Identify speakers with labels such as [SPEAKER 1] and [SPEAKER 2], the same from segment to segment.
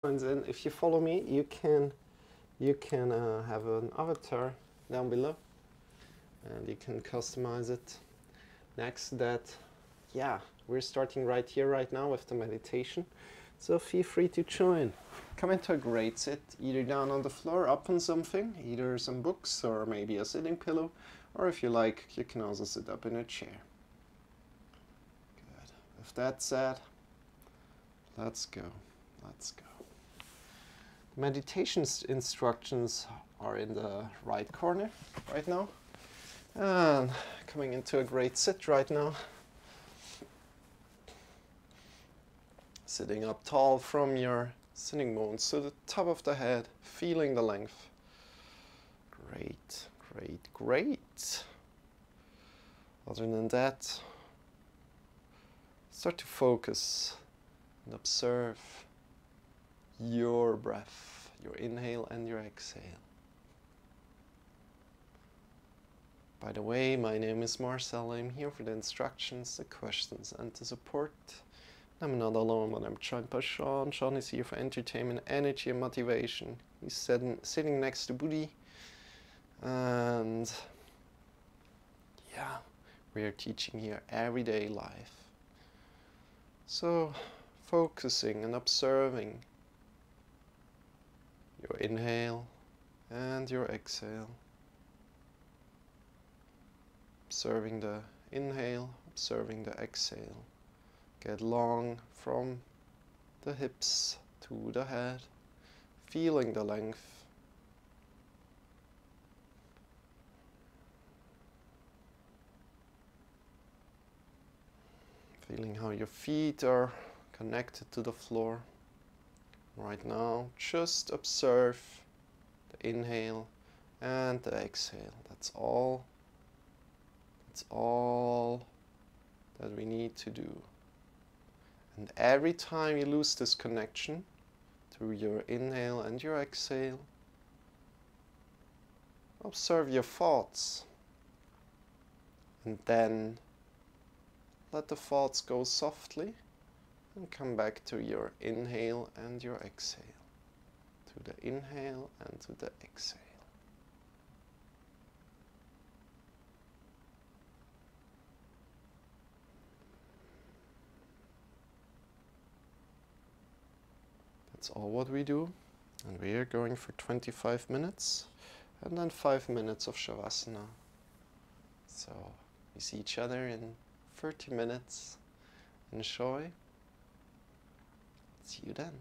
[SPEAKER 1] in. If you follow me, you can have an avatar down below, and you can customize it. Next, that, yeah, we're starting right here, right now with the meditation. So feel free to join. Come into a great sit, either down on the floor, up on something, either some books or maybe a sitting pillow, or if you like, you can also sit up in a chair. Good. With that said, let's go. Let's go. Meditation instructions are in the right corner right now. And coming into a great sit right now. Sitting up tall from your sitting bones to the top of the head, feeling the length. Great, great, great. Other than that, start to focus and observe your breath, your inhale and your exhale. By the way, my name is Marcel. I'm here for the instructions, the questions, and the support. I'm not alone, but I'm joined by Sean. Sean is here for entertainment, energy, and motivation. He's sitting next to Booty. And yeah, we are teaching here everyday life. So, focusing and observing your inhale and your exhale. Observing the inhale, observing the exhale. Get long from the hips to the head, feeling the length. Feeling how your feet are connected to the floor. Right now, just observe the inhale and the exhale. That's all. That's all that we need to do. And every time you lose this connection through your inhale and your exhale, observe your thoughts. And then let the thoughts go softly and come back to your inhale and your exhale. To the inhale and to the exhale. That's all what we do, and we are going for 25 minutes and then 5 minutes of Shavasana. So we see each other in 30 minutes. Enjoy. See you then.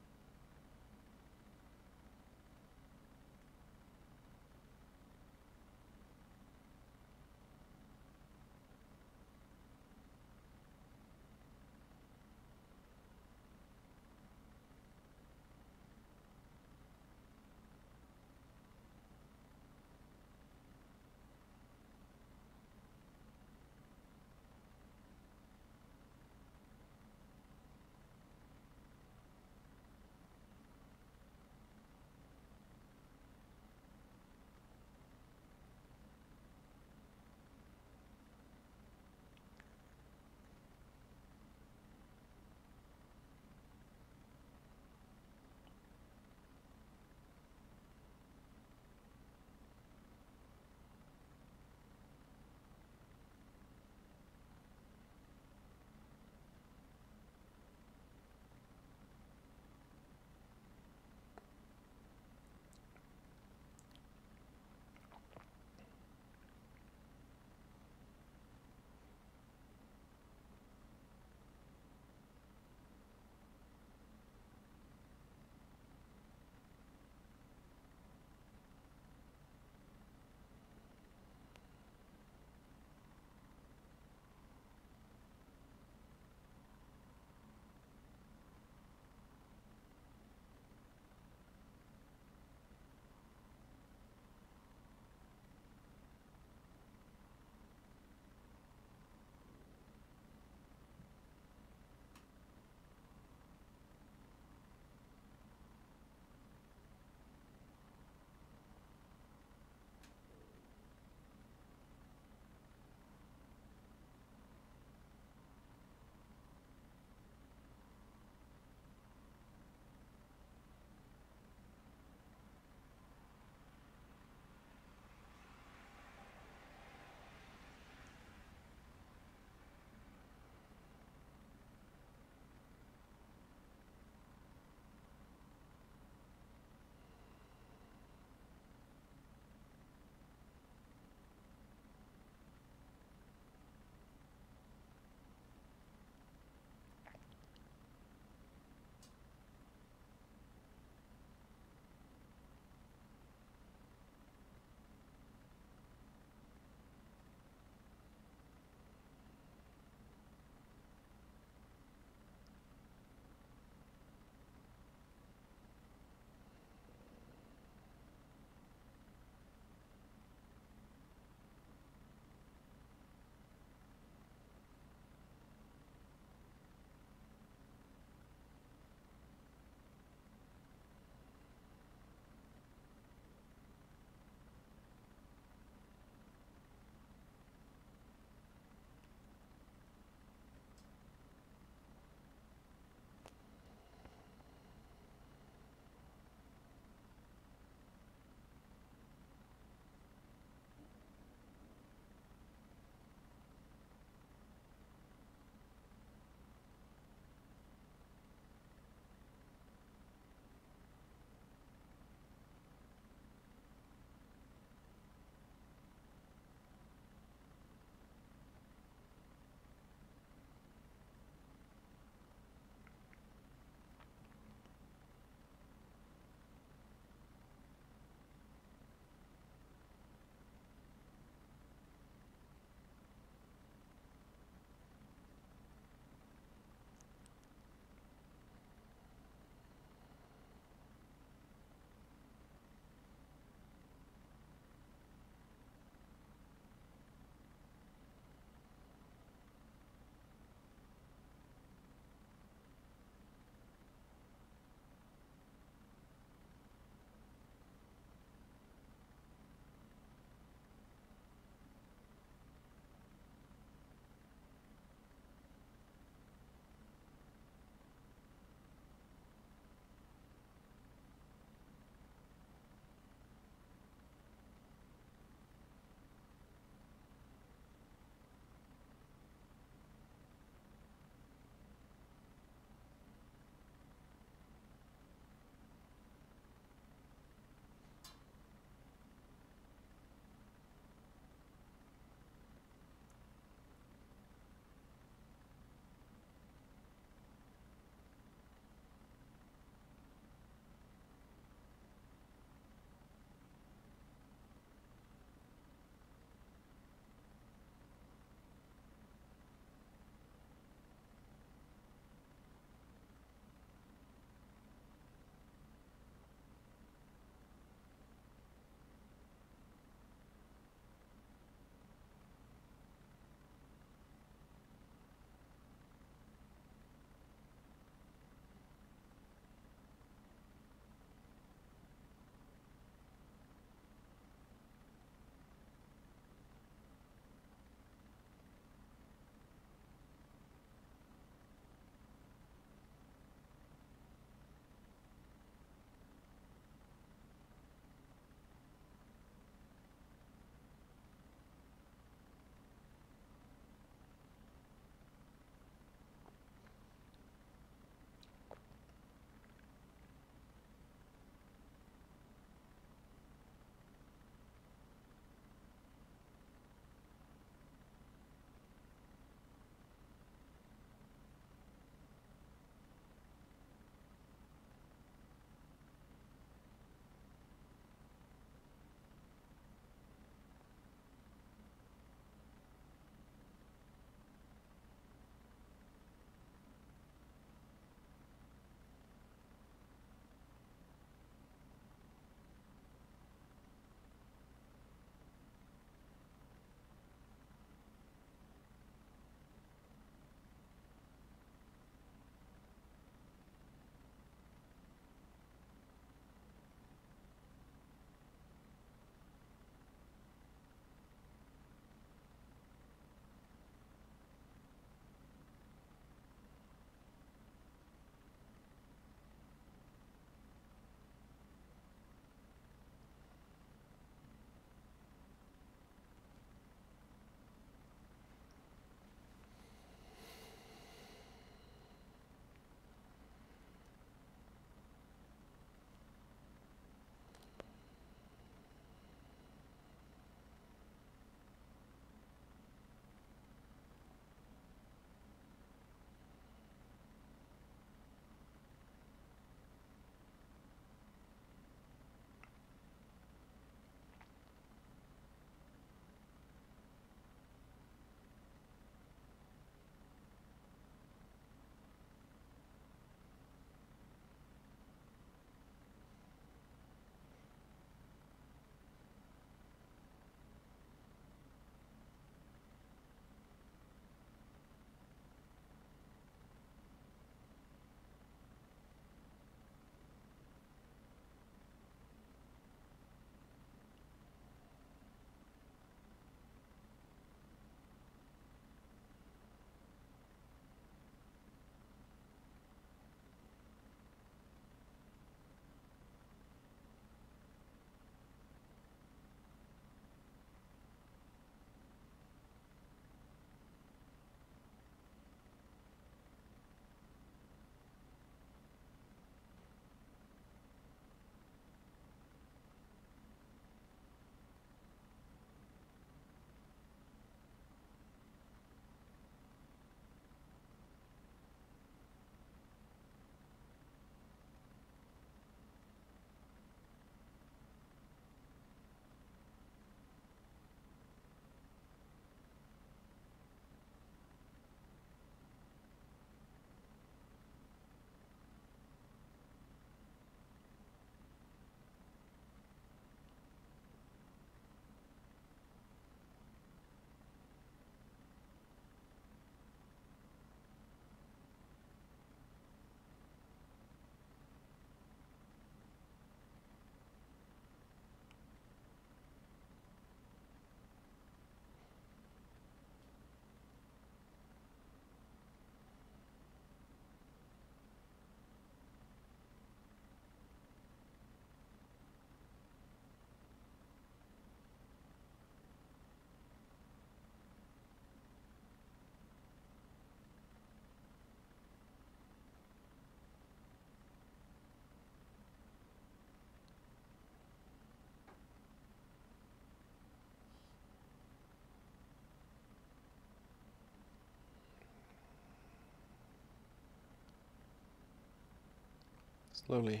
[SPEAKER 1] Slowly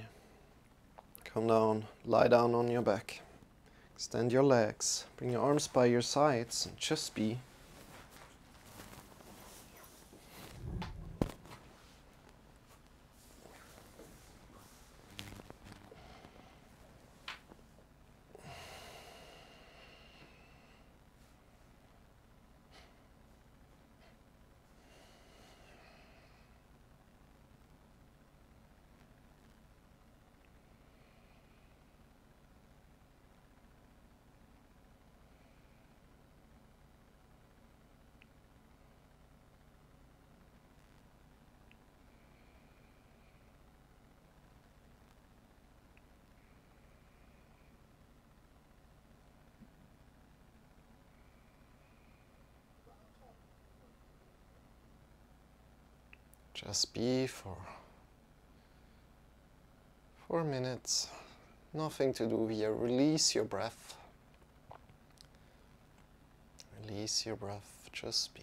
[SPEAKER 1] come down, lie down on your back. Extend your legs, bring your arms by your sides, and just be. Just be for 4 minutes. Nothing to do here. Release your breath. Release your breath. Just be.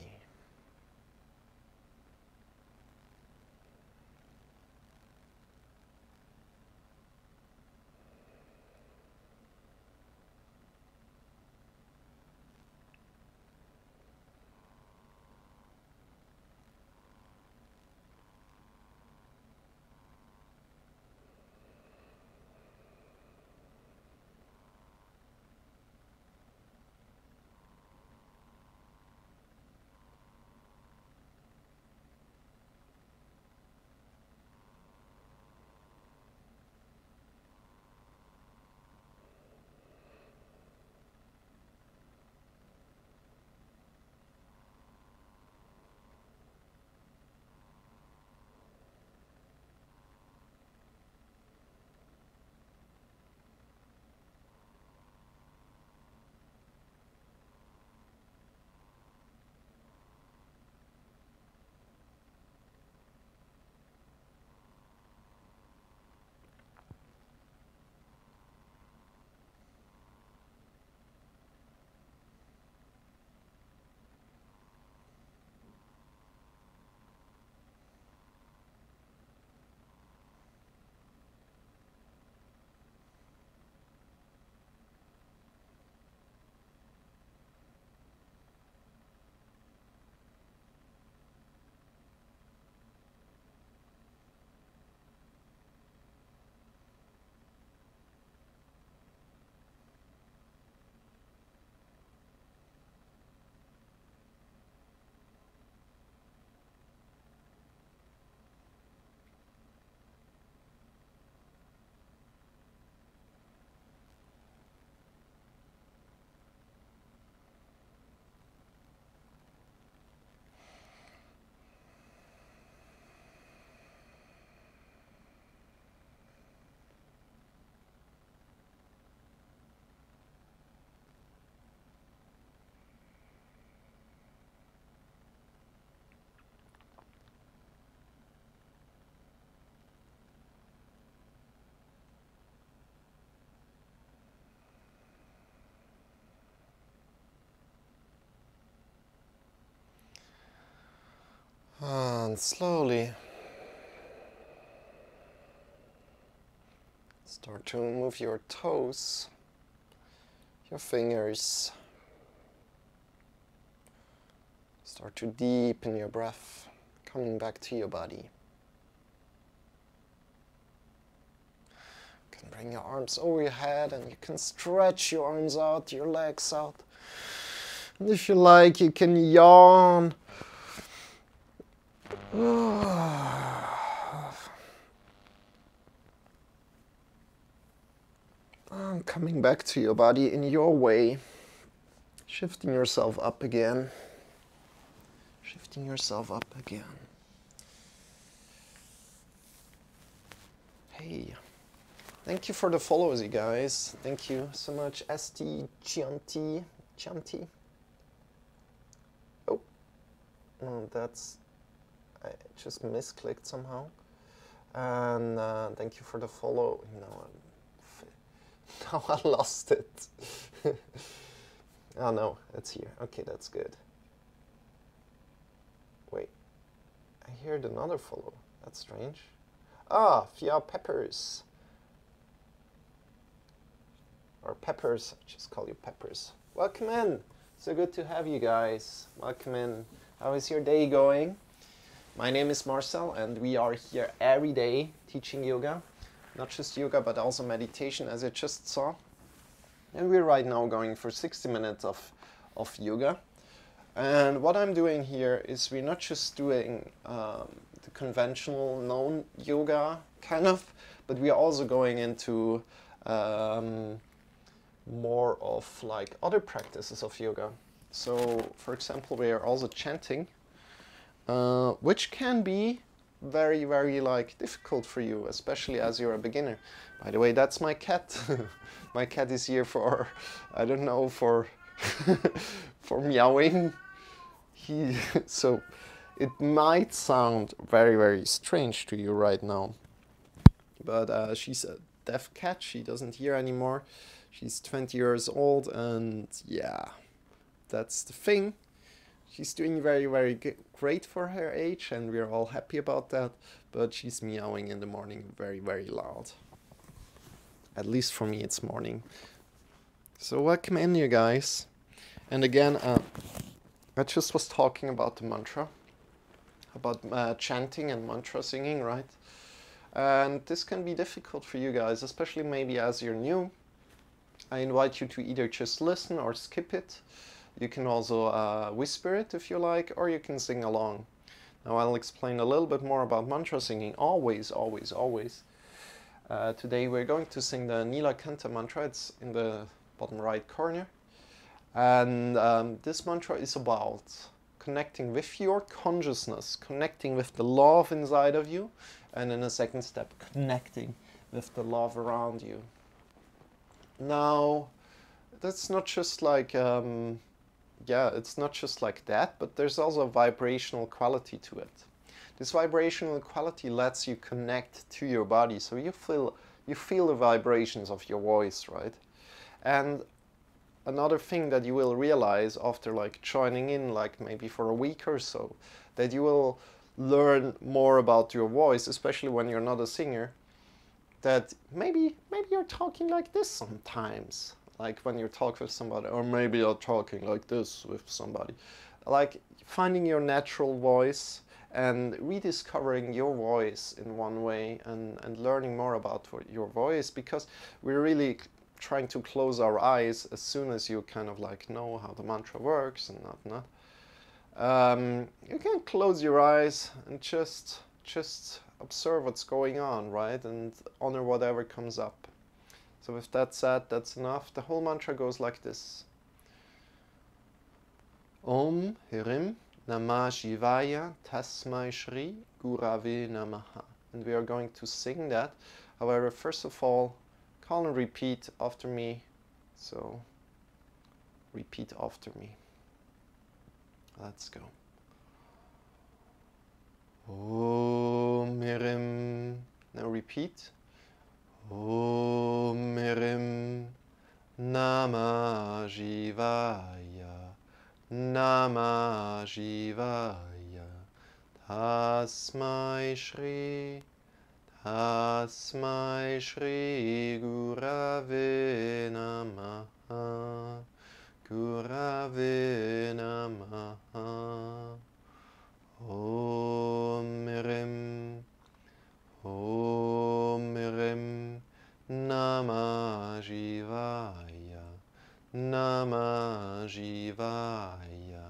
[SPEAKER 1] And slowly start to move your toes, your fingers. Start to deepen your breath, coming back to your body. You can bring your arms over your head and you can stretch your arms out, your legs out. And if you like, you can yawn. And coming back to your body in your way, shifting yourself up again. Shifting yourself up again. Hey, thank you for the follows, you guys. Thank you so much, ST Chianti. Chianti. Oh, no, I just misclicked somehow. And thank you for the follow. Now I lost it. Oh no, it's here. Okay, that's good. Wait, I heard another follow. That's strange. Ah, Fia Peppers. Or Peppers, I just call you Peppers. Welcome in. So good to have you guys. Welcome in. How is your day going? My name is Marcel and we are here every day teaching yoga. Not just yoga, but also meditation, as I just saw. And we're right now going for 60 minutes of yoga. And what I'm doing here is we're not just doing the conventional known yoga, kind of, but we're also going into more of like other practices of yoga. So, for example, we are also chanting, which can be very, very like difficult for you, especially as you're a beginner. By the way, that's my cat. My cat is here for, I don't know, for for meowing. So it might sound very, very strange to you right now, but she's a deaf cat. She doesn't hear anymore. She's 20 years old, and yeah, that's the thing. She's doing very, very great for her age, and we're all happy about that, but she's meowing in the morning very, very loud. At least for me, it's morning. So welcome in, you guys. And again, I just was talking about the mantra, about chanting and mantra singing, right? And this can be difficult for you guys, especially maybe as you're new. I invite you to either just listen or skip it. You can also whisper it if you like, or you can sing along. Now I'll explain a little bit more about mantra singing, always, always, always. Today we're going to sing the Nilakanta mantra. It's in the bottom right corner. And this mantra is about connecting with your consciousness, connecting with the love inside of you, and in a second step, connecting with the love around you. Now, that's not just like, it's not just like that, but there's also a vibrational quality to it. This vibrational quality lets you connect to your body, so you feel the vibrations of your voice, right? And another thing that you will realize after like joining in, like maybe for a week or so, that you will learn more about your voice, especially when you're not a singer, that maybe you're talking like this sometimes, like when you talk with somebody, or maybe you're talking like this with somebody. Like finding your natural voice and rediscovering your voice in one way, and learning more about your voice, because we're really trying to close our eyes as soon as you kind of like know how the mantra works and not. You can close your eyes and just observe what's going on, right? And honor whatever comes up. So with that said, that's enough. The whole mantra goes like this. Om Hirim Namah Shivaya Tasmai Shri Gurave Namaha. And we are going to sing that. However, first of all, call and repeat after me. So, repeat after me. Let's go. Om Hirim. Now repeat. Om Hirim Namah Shivaya Namah Shivaya Tasmai Shri Tasmai Shri Gurave Namaha Gurave Namaha. Om Hirim Om Hirim Namah Shivaya Namah Shivaya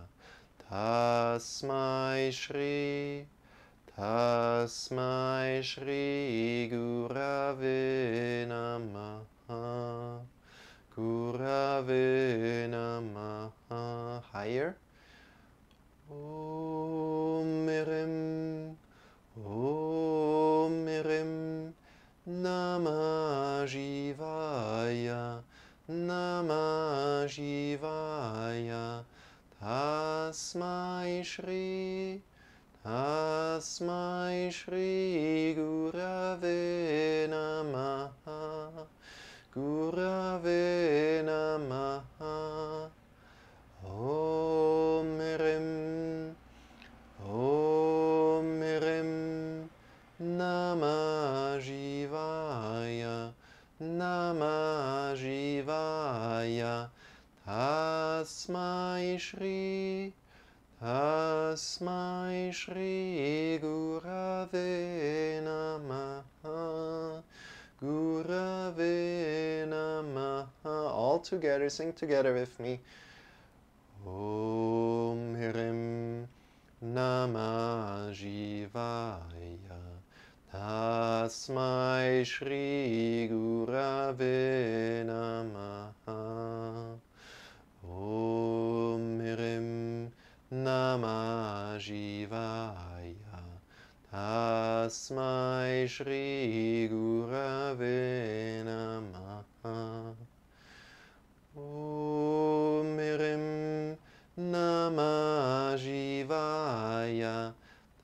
[SPEAKER 1] Tasmai Shri Tasmai Shri Gurave Namaha Gurave Namaha. Higher. Om Hirim Om Hirim Namah Shivaya Namah Shivaya Tasmai Shri Tasmai Shri Gurave Namaha Gurave Namaha. Om Hirim Om Hirim Namah Shri, Tasmai Shri Gurave Namaha, Gurave Namaha. All together, sing together with me. Om Hirim Namah Shivaya, Tasmai Shri Gurave Namaha. Om Hirim Namah Shivaya, Tasmai Shri Gurave Namaha. Om Hirim Namah Shivaya,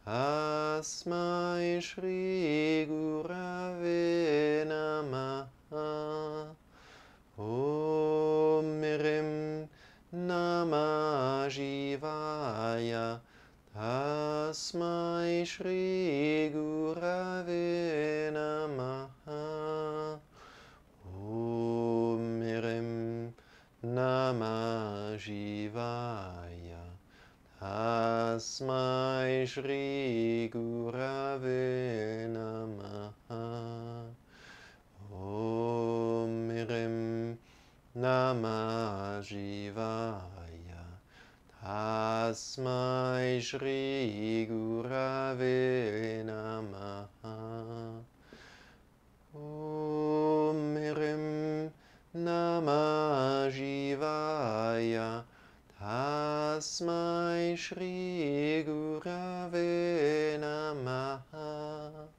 [SPEAKER 1] Tasmai Shri Gurave Namaha. Om Hirim Namah Shivaya, Tasmai Shri Gurave Namaha. Om Hirim Namah Shivaya, Tasmai Shri Gurave Namaha. Om Hirim Namah Shivaya, Tasmai Shri Gurave Namaha. Om Hirim Namah Shivaya, Tasmai Shri Gurave Namaha.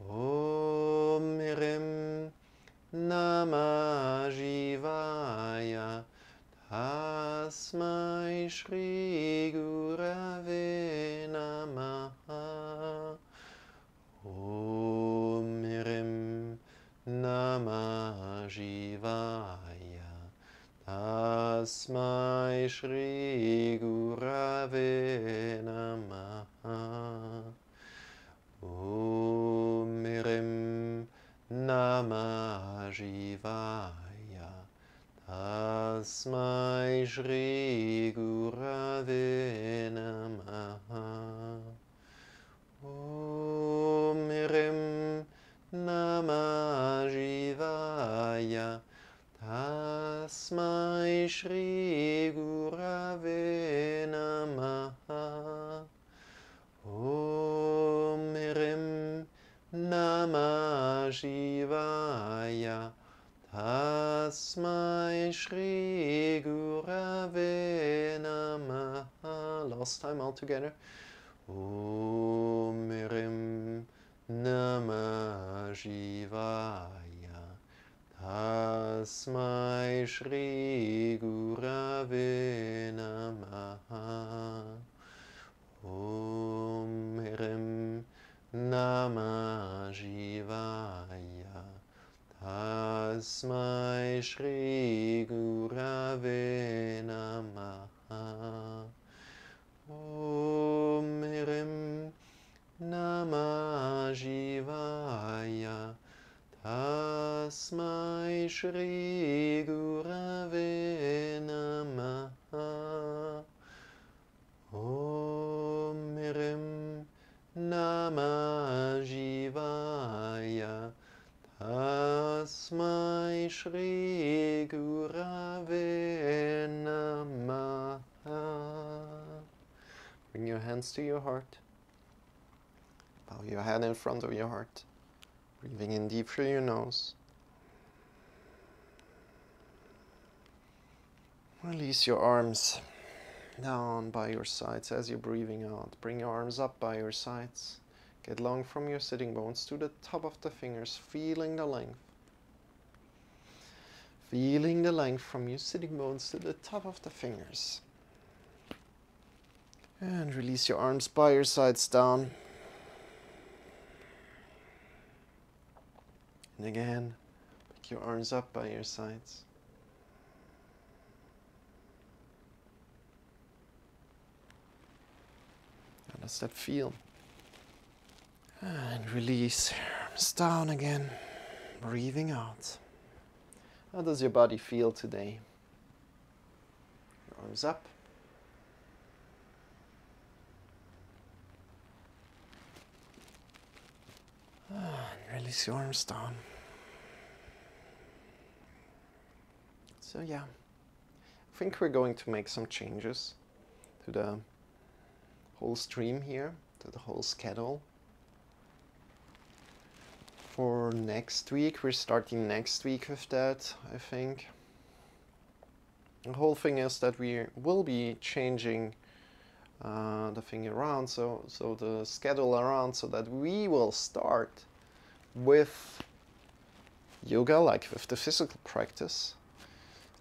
[SPEAKER 1] Om Hirim Namah Shivaya, Tasmai Shri Gurave Namaha. Om Hirim Namah Shivaya, Tasmai Shri Gurave Namaha. Om Hirim Namah Shivaya, Tasmai Shri Gurave Namaha. Om Hirim Namah Shivaya, Tasmai Shri Gurave Namaha. Om Hirim Namah Shivaya, Tasmai Shri Gurave Namaha. Last time all together. Om Hirim Namah Shivaya, Tasmai Shri Gurave Namaha. Om Hirim Namah Shivaya, Tasmai Shri Gurave Namaha. Om Hirim Namah Shivaya, Tasmai Shri Gurave Namaha. Om Hirim Namah Shivaya, Tasmai Shri Gurave Namaha. Bring your hands to your heart. Bow your head in front of your heart. Breathing in deep through your nose. Release your arms down by your sides as you're breathing out. Bring your arms up by your sides. Get long from your sitting bones to the top of the fingers, feeling the length. Feeling the length from your sitting bones to the top of the fingers. And release your arms by your sides down. And again, pick your arms up by your sides. How does that feel? And release, arms down again, breathing out. How does your body feel today? Your arms up, Release your arms down. So yeah, I think we're going to make some changes to the whole stream here, to the whole schedule. For next week, we're starting next week with that, I think. The whole thing is that we will be changing the thing around, so the schedule around, so that we will start with yoga, like with the physical practice,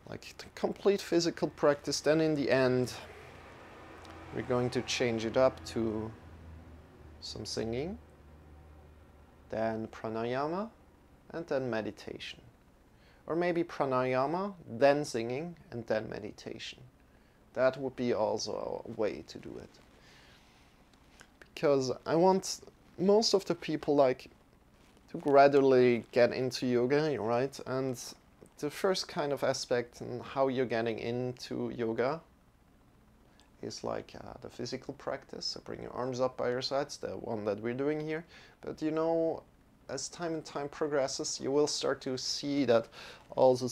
[SPEAKER 1] like the complete physical practice. Then in the end, we're going to change it up to some singing, then pranayama, and then meditation. Or maybe pranayama, then singing, and then meditation. That would be also a way to do it. Because I want most of the people like to gradually get into yoga, right? And the first kind of aspect in how you're getting into yoga is like the physical practice. So bring your arms up by your sides, the one that we're doing here. But you know, as time and time progresses, you will start to see that also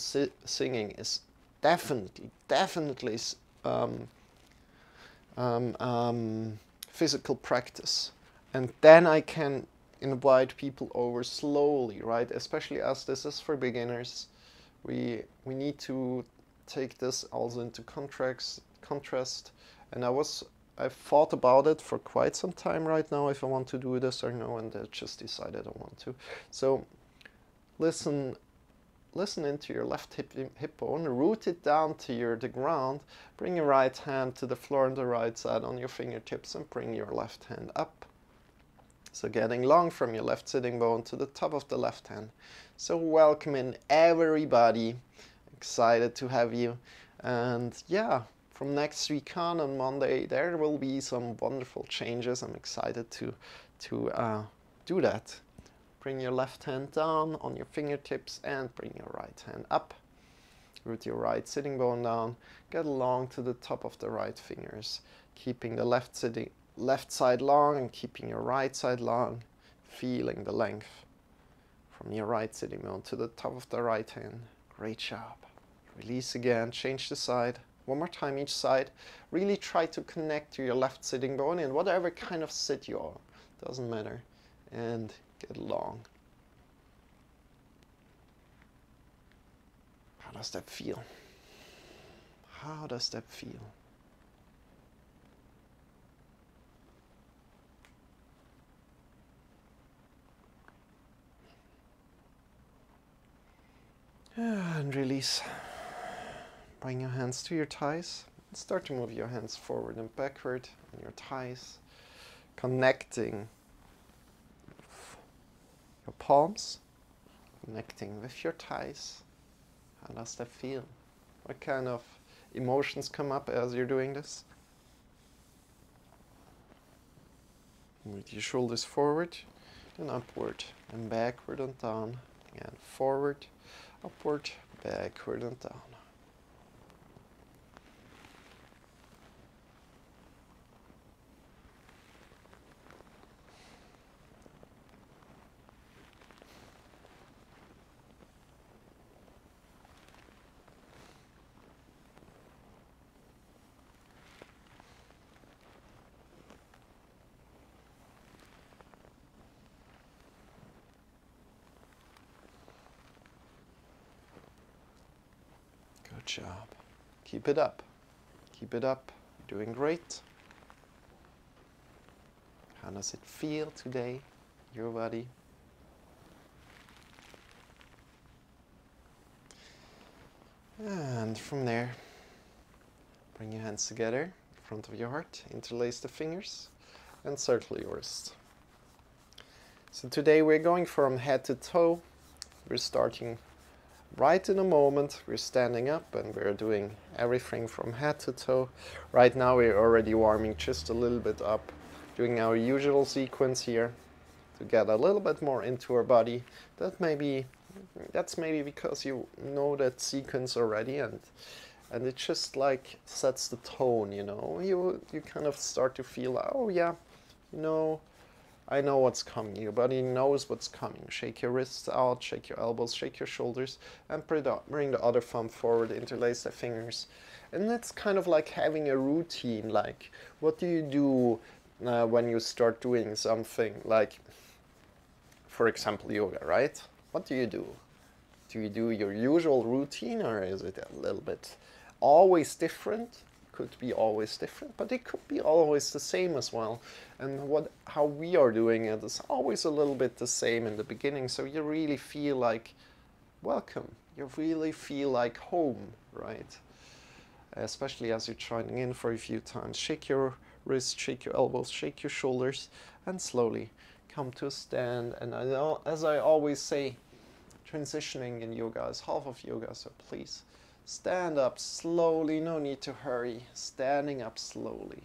[SPEAKER 1] singing is definitely physical practice. And then I can invite people over slowly, right? Especially as this is for beginners. We need to take this also into contrast. And I've thought about it for quite some time right now, if I want to do this or no, and I just decided I want to. So listen into your left hip bone, root it down to the ground, bring your right hand to the floor on the right side on your fingertips, and bring your left hand up. So getting long from your left sitting bone to the top of the left hand. So welcome in everybody, excited to have you. And yeah, from next week on Monday, there will be some wonderful changes. I'm excited to do that. Bring your left hand down on your fingertips and bring your right hand up. Root your right sitting bone down. Get along to the top of the right fingers, keeping the left side long and keeping your right side long, feeling the length from your right sitting bone to the top of the right hand. Great job. Release again, change the side. One more time each side. Really try to connect to your left sitting bone in whatever kind of sit you are. Doesn't matter. And get long. How does that feel? How does that feel? And release. Bring your hands to your thighs. Start to move your hands forward and backward on your thighs, connecting your palms, connecting with your thighs. How does that feel? What kind of emotions come up as you're doing this? With your shoulders forward and upward and backward and down. Again, forward, upward, backward and down. Good job. Keep it up. Keep it up. You're doing great. How does it feel today, your body? And from there, bring your hands together in front of your heart, interlace the fingers, and circle your wrist. So today we're going from head to toe. We're starting right in a moment. We're standing up and we're doing everything from head to toe. Right now we're already warming just a little bit up, doing our usual sequence here to get a little bit more into our body. That's maybe because you know that sequence already, and it just like sets the tone, you know. You kind of start to feel, oh yeah, you know, I know what's coming. Your body knows what's coming. Shake your wrists out, shake your elbows, shake your shoulders, and bring the other thumb forward, interlace the fingers. And that's kind of like having a routine. Like, what do you do when you start doing something? Like, for example, yoga, right? What do you do? Do you do your usual routine, or is it a little bit always different? Could be always different, but it could be always the same as well. And how we are doing it is always a little bit the same in the beginning, so you really feel like welcome. You really feel like home, right? Especially as you're joining in for a few times. Shake your wrists, shake your elbows, shake your shoulders, and slowly come to a stand. And I know, as I always say, transitioning in yoga is half of yoga, so please stand up slowly, no need to hurry, standing up slowly.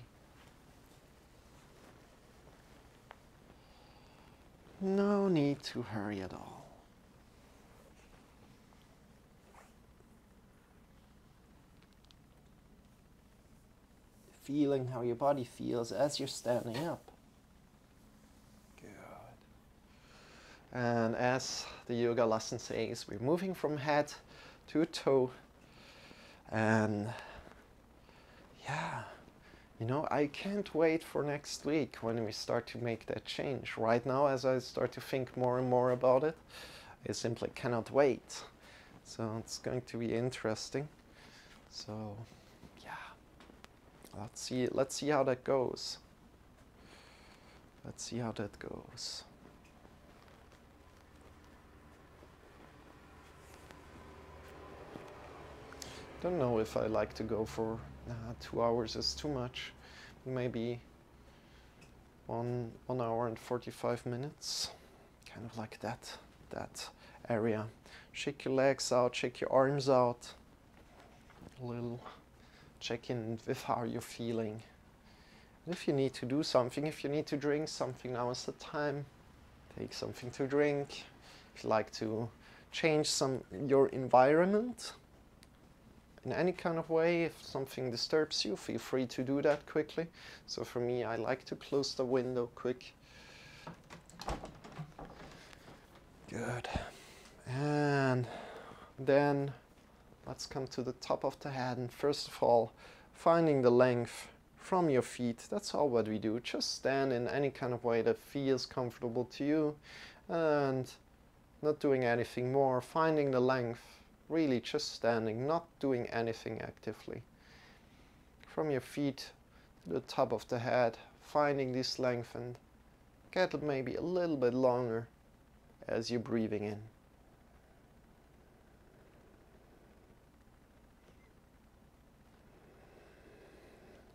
[SPEAKER 1] No need to hurry at all. Feeling how your body feels as you're standing up. And as the yoga lesson says, we're moving from head to toe. And yeah, you know, I can't wait for next week when we start to make that change. Right now, as I start to think more and more about it, I simply cannot wait. So it's going to be interesting. So yeah, let's see how that goes. Let's see how that goes. Don't know if I like to go for 2 hours is too much. Maybe 1 hour and 45 minutes, kind of like that area. Shake your legs out, shake your arms out. A little check in with how you're feeling. And if you need to do something, if you need to drink something, now is the time. Take something to drink. If you like to change your environment in any kind of way, if something disturbs you, feel free to do that quickly. So for me, I like to close the window quick. Good. And then let's come to the top of the head. And first of all, finding the length from your feet. That's all what we do. Just stand in any kind of way that feels comfortable to you, and not doing anything more. Finding the length. Really just standing, not doing anything actively. From your feet to the top of the head, finding this length and get it maybe a little bit longer as you're breathing in.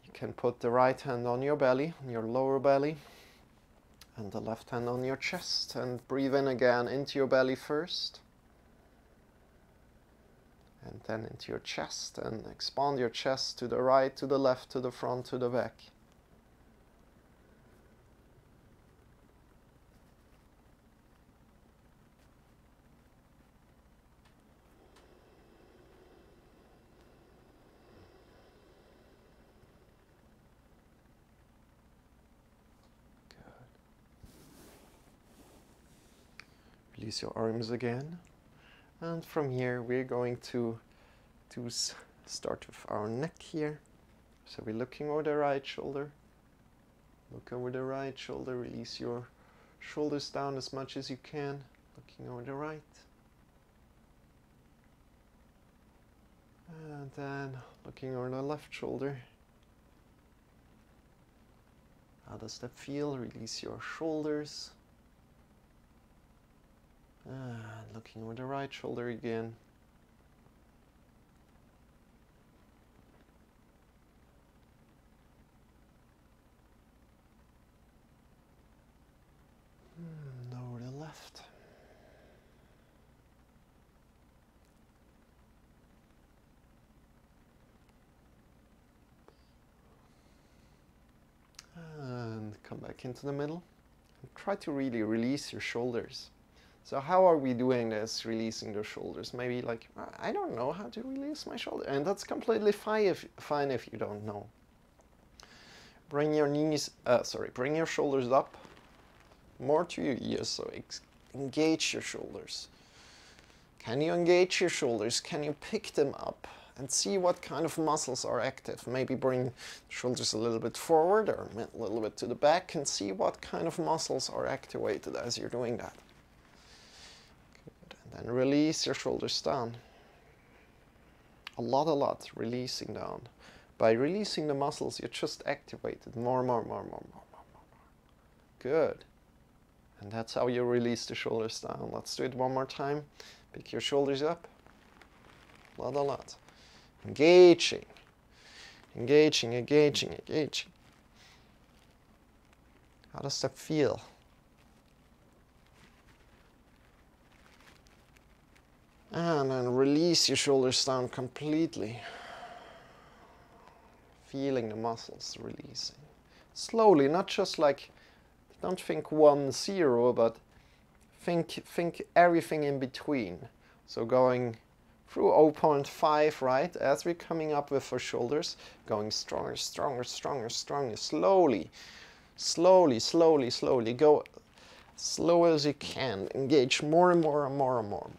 [SPEAKER 1] You can put the right hand on your belly, on your lower belly, and the left hand on your chest, and breathe in again into your belly first. And then into your chest, and expand your chest to the right, to the left, to the front, to the back. Good. Release your arms again. And from here, we're going to start with our neck here. So we're looking over the right shoulder. Look over the right shoulder. Release your shoulders down as much as you can. Looking over the right. And then looking over the left shoulder. How does that feel? Release your shoulders. And looking over the right shoulder again. Over the left. And come back into the middle. And try to really release your shoulders. So how are we doing this, releasing the shoulders? Maybe like, I don't know how to release my shoulder. And that's completely fine if you don't know. Bring your bring your shoulders up. more to your ears, so engage your shoulders. Can you engage your shoulders? Can you pick them up and see what kind of muscles are active? Maybe bring the shoulders a little bit forward or a little bit to the back and see what kind of muscles are activated as you're doing that. Good. And then release your shoulders down. A lot, releasing down. By releasing the muscles, you just activated more. Good. And that's how you release the shoulders down. Let's do it one more time. Pick your shoulders up. A lot. Engaging. How does that feel? And then release your shoulders down completely. Feeling the muscles releasing. Slowly, not just like, don't think 1, 0, but think everything in between. So going through 0.5, right, as we're coming up with our shoulders, going stronger, slowly. Go as slow as you can. Engage more and more.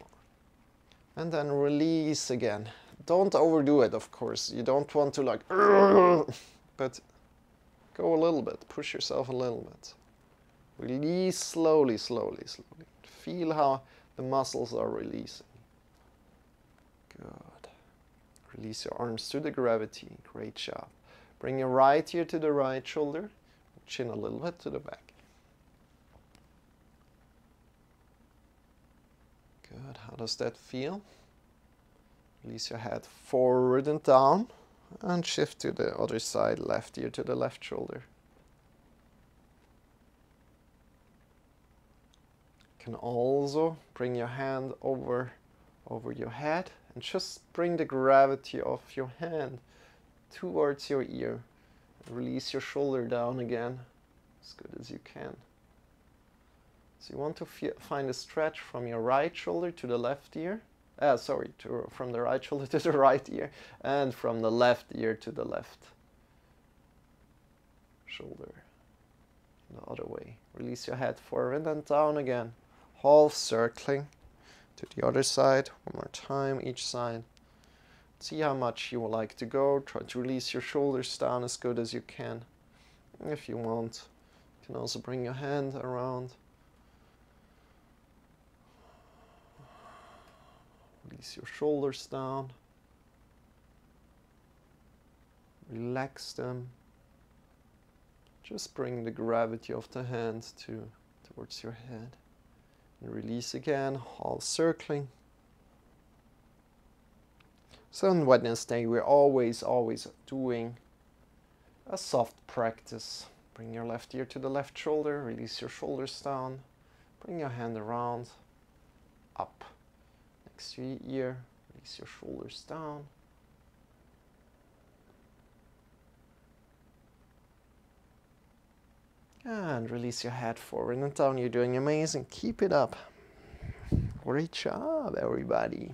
[SPEAKER 1] And then release again. Don't overdo it, of course. You don't want to like, but go a little bit. Push yourself a little bit. Release slowly. Feel how the muscles are releasing. Good. Release your arms to the gravity. Great job. Bring your right ear to the right shoulder. Chin a little bit to the back. Good. How does that feel? Release your head forward and down. And shift to the other side. Left ear to the left shoulder. You can also bring your hand over your head and just bring the gravity of your hand towards your ear. And release your shoulder down again as good as you can. So you want to find a stretch from your right shoulder to the left ear. From the right shoulder to the right ear, and from the left ear to the left shoulder. The other way. Release your head forward and down again. Half circling to the other side. One more time, each side. See how much you would like to go. Try to release your shoulders down as good as you can. If you want, you can also bring your hand around. Release your shoulders down. Relax them. Just bring the gravity of the hand towards your head. And release again, half circling. So on Wednesday, we're always doing a soft practice. Bring your left ear to the left shoulder. Release your shoulders down. Bring your hand around, up. Next to your ear, release your shoulders down. And release your head forward and down. You're doing amazing. Keep it up. Great job, everybody.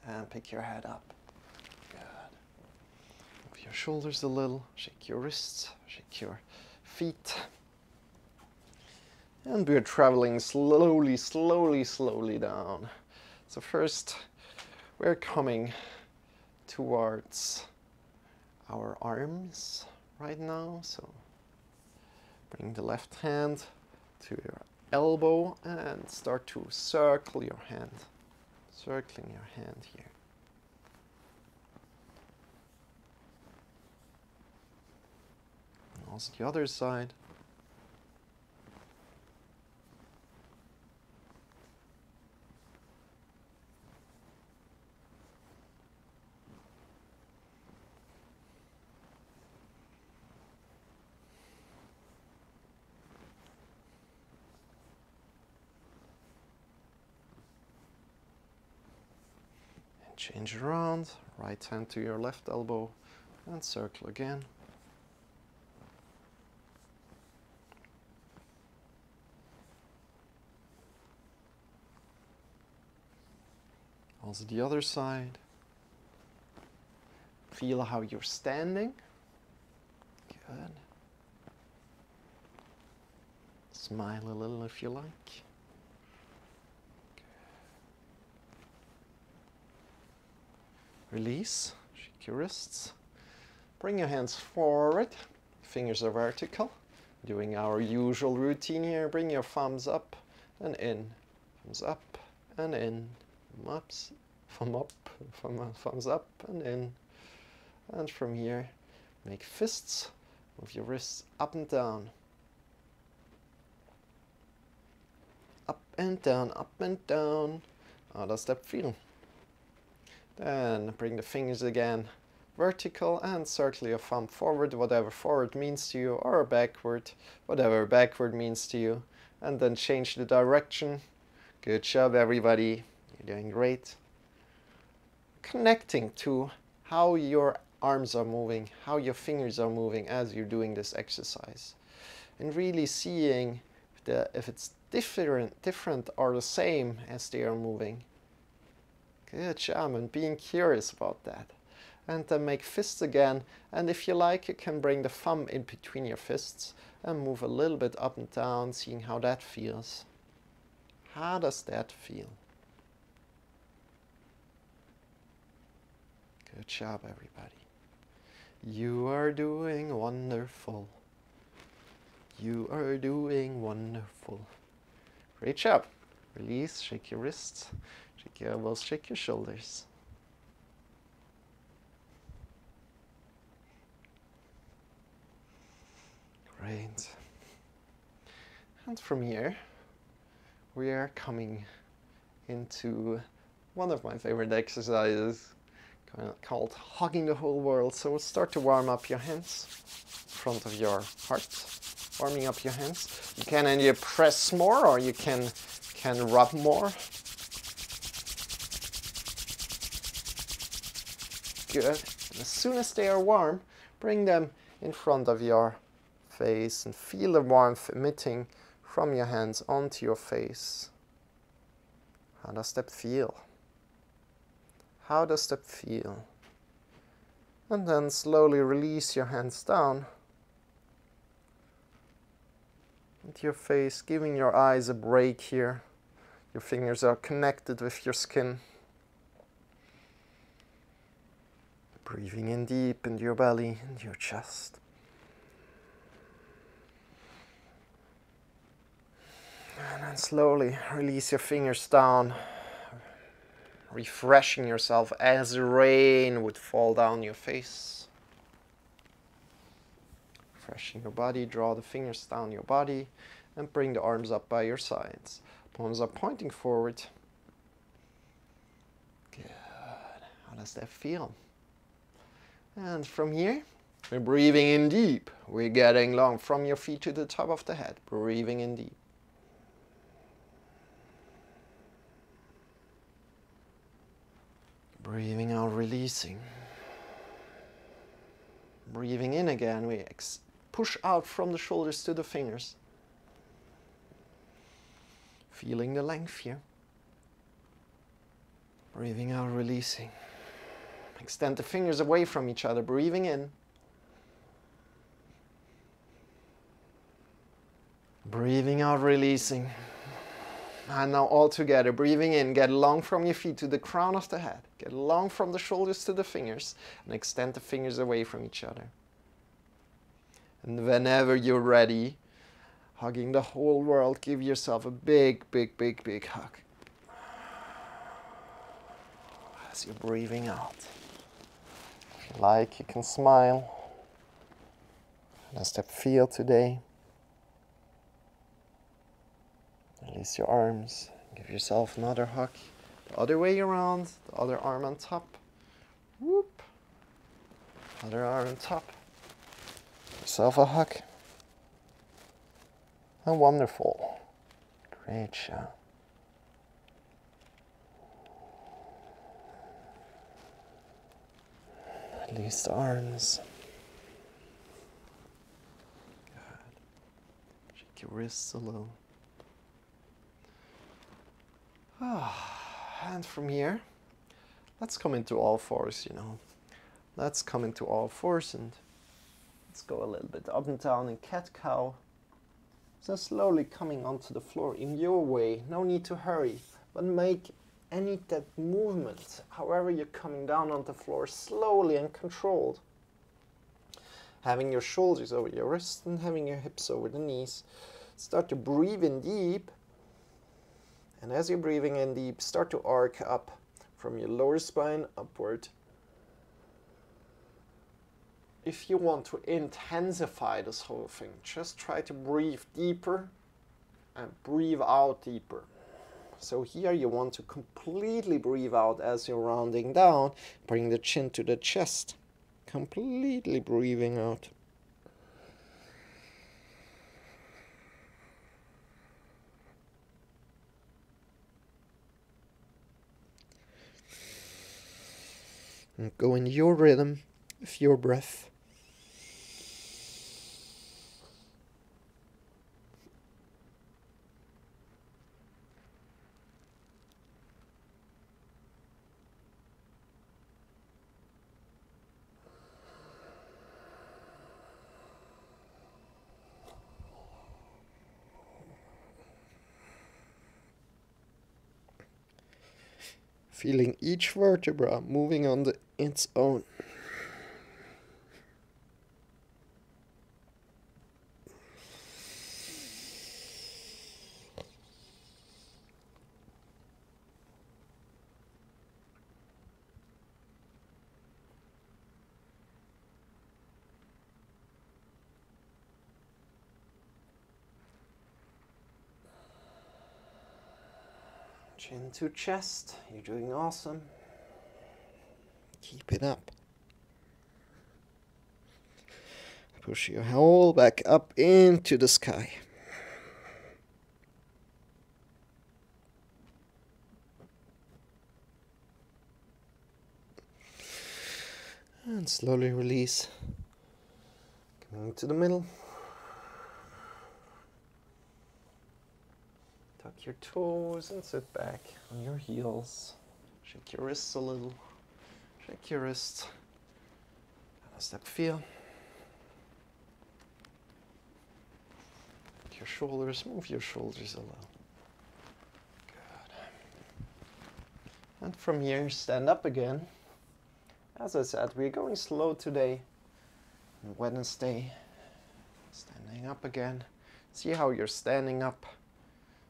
[SPEAKER 1] And pick your head up. Good. Move your shoulders a little. Shake your wrists. Shake your feet. And we're traveling slowly down. So first, we're coming towards our arms right now. So bring the left hand to your elbow and start to circle your hand. Circling your hand here. And also the other side. Change around, right hand to your left elbow, and circle again. Also the other side. Feel how you're standing. Good. Smile a little if you like. Release, shake your wrists. Bring your hands forward, fingers are vertical. Doing our usual routine here, bring your thumbs up and in. Thumbs up and in. Thumbs up and in. And from here, make fists. Move your wrists up and down. Up and down, up and down. How does that feel? Then bring the fingers again vertical and circle your thumb forward, whatever forward means to you, or backward, whatever backward means to you. And then change the direction. Good job, everybody. You're doing great. Connecting to how your arms are moving, how your fingers are moving as you're doing this exercise. And really seeing if it's different or the same as they are moving. Good job, and being curious about that. And then make fists again, and if you like, you can bring the thumb in between your fists and move a little bit up and down, seeing how that feels. How does that feel? Good job, everybody. You are doing wonderful. You are doing wonderful. Great job. Release, shake your wrists, shake your elbows, shake your shoulders. Great. And from here, we are coming into one of my favorite exercises called hugging the whole world. So we'll start to warm up your hands in front of your heart. Warming up your hands. You can either press more or you can rub more. Good. And as soon as they are warm, bring them in front of your face and feel the warmth emitting from your hands onto your face. How does that feel? How does that feel? And then slowly release your hands down into your face, giving your eyes a break here. Your fingers are connected with your skin. Breathing in deep into your belly and your chest. And then slowly release your fingers down, refreshing yourself as the rain would fall down your face. Refreshing your body, draw the fingers down your body and bring the arms up by your sides. Palms are pointing forward. Good. How does that feel? And from here, we're breathing in deep. We're getting long from your feet to the top of the head. Breathing in deep. Breathing out, releasing. Breathing in again, we push out from the shoulders to the fingers. Feeling the length here. Breathing out, releasing. Extend the fingers away from each other, breathing in. Breathing out, releasing. And now all together, breathing in, get long from your feet to the crown of the head. Get long from the shoulders to the fingers and extend the fingers away from each other. And whenever you're ready, hugging the whole world, give yourself a big, big, big, big hug. As you're breathing out. If you like, you can smile. How does that feel today? Release your arms, give yourself another hug. The other way around, the other arm on top. Whoop. Other arm on top. Give yourself a hug. And wonderful. Great job. Release the arms. Good. Shake your wrists a little. And from here, let's come into all fours, Let's come into all fours and let's go a little bit up and down in cat-cow. So slowly coming onto the floor in your way. No need to hurry, but make any that movement, however you're coming down on the floor, slowly and controlled. Having your shoulders over your wrists and having your hips over the knees. Start to breathe in deep. And as you're breathing in deep, start to arc up from your lower spine upward. If you want to intensify this whole thing, just try to breathe deeper and breathe out deeper. So here you want to completely breathe out as you're rounding down. Bring the chin to the chest. Completely breathing out. And go in your rhythm with your breath. Feeling each vertebra moving on its own. Chin to chest, you're doing awesome. Keep it up. Push your whole back up into the sky. And slowly release. Coming to the middle. Tuck your toes and sit back on your heels. Shake your wrists a little. Shake your wrists. How does that feel? Your shoulders, move your shoulders a little. Good. And from here, stand up again. As I said, we're going slow today. On Wednesday, standing up again. See how you're standing up.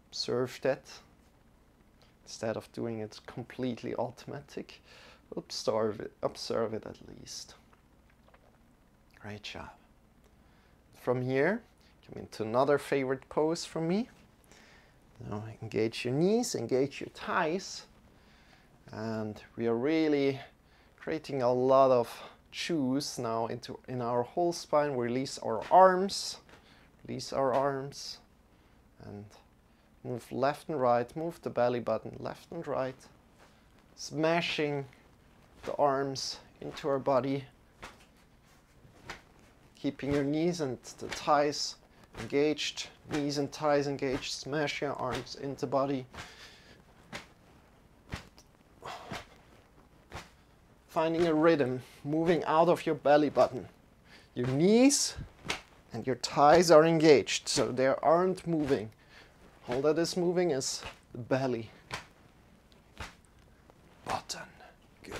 [SPEAKER 1] Observe that. Instead of doing it completely automatic, observe it at least. Great job. From here, come into another favorite pose from me. Now engage your knees, engage your thighs. And we are really creating a lot of juice now in our whole spine. We release our arms, and move left and right, move the belly button left and right, smashing the arms into our body, keeping your knees and the thighs engaged, knees and thighs engaged, smash your arms into body. Finding a rhythm, moving out of your belly button. Your knees and your thighs are engaged, so they aren't moving. All that is moving is the belly button. Good.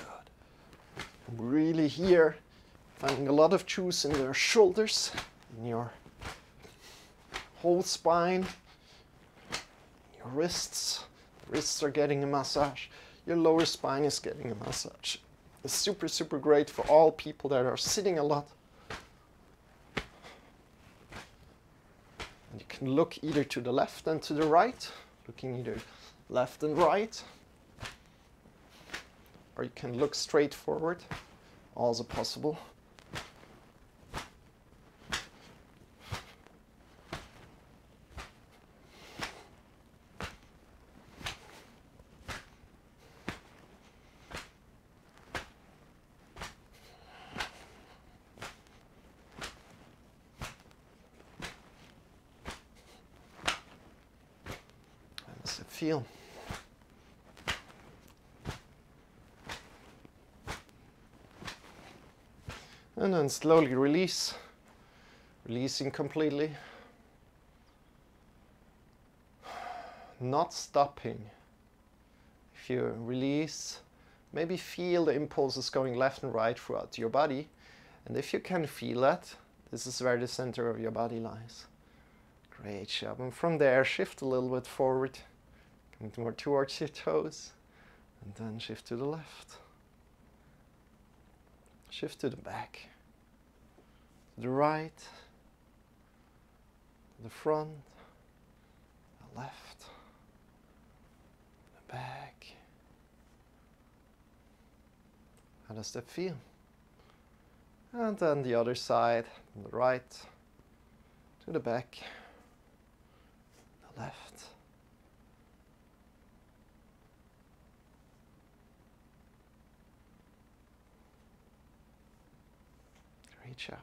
[SPEAKER 1] Really here, finding a lot of juice in your shoulders, in your whole spine, your wrists. Wrists are getting a massage. Your lower spine is getting a massage. It's super, super great for all people that are sitting a lot. And you can look either to the left and to the right, looking either left and right, or you can look straight forward, also possible. Feel. And then slowly release, releasing completely. not stopping. If you release, maybe feel the impulses going left and right throughout your body. And if you can feel that, this is where the center of your body lies. Great job. And from there, shift a little bit forward, come more towards your toes, and then shift to the left. Shift to the back, to the right, the front, the left, the back. How does that feel? And then the other side, from the right to the back, the left. Great job.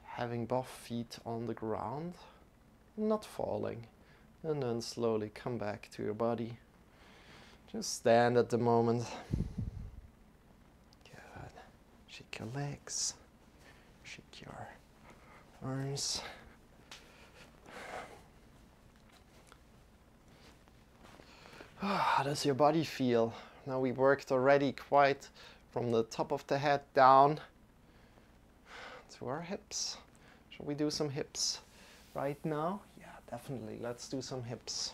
[SPEAKER 1] Having both feet on the ground, not falling, and then slowly come back to your body. Just stand at the moment. Good. Shake your legs, shake your arms. How does your body feel? Now we worked already quite from the top of the head down to our hips. Shall we do some hips right now? Yeah, definitely. Let's do some hips.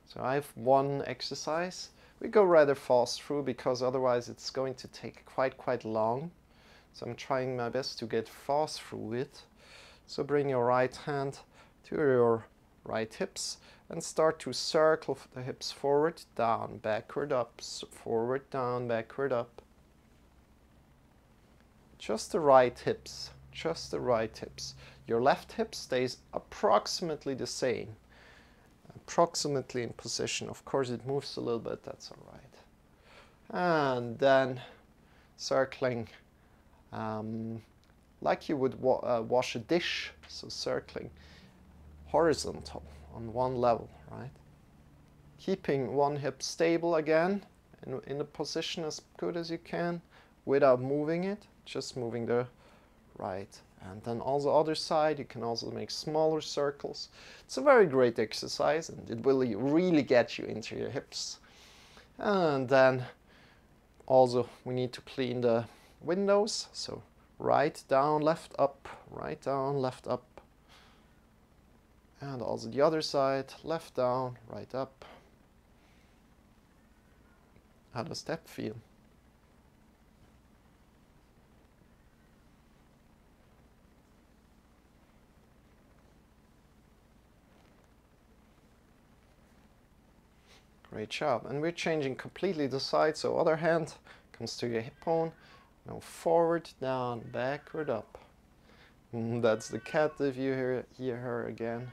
[SPEAKER 1] So I have one exercise. We go rather fast through because otherwise it's going to take quite long. So I'm trying my best to get fast through it. So bring your right hand to your right hips and start to circle the hips forward, down, backward, up, forward, down, backward, up. Just the right hips. Just the right hips. Your left hip stays approximately the same. Approximately in position. Of course it moves a little bit, that's all right. And then circling like you would wash a dish. So circling horizontal on one level, right? Keeping one hip stable again in a position as good as you can without moving it, just moving the right. And then on the other side, you can also make smaller circles. It's a very great exercise and it will really get you into your hips. And then also we need to clean the windows. So right, down, left, up, right, down, left, up. And also the other side, left, down, right, up. How does that feel? Great job. And we're changing completely the side. So other hand comes to your hip bone. Now forward, down, backward, up. That's the cat if you hear her again.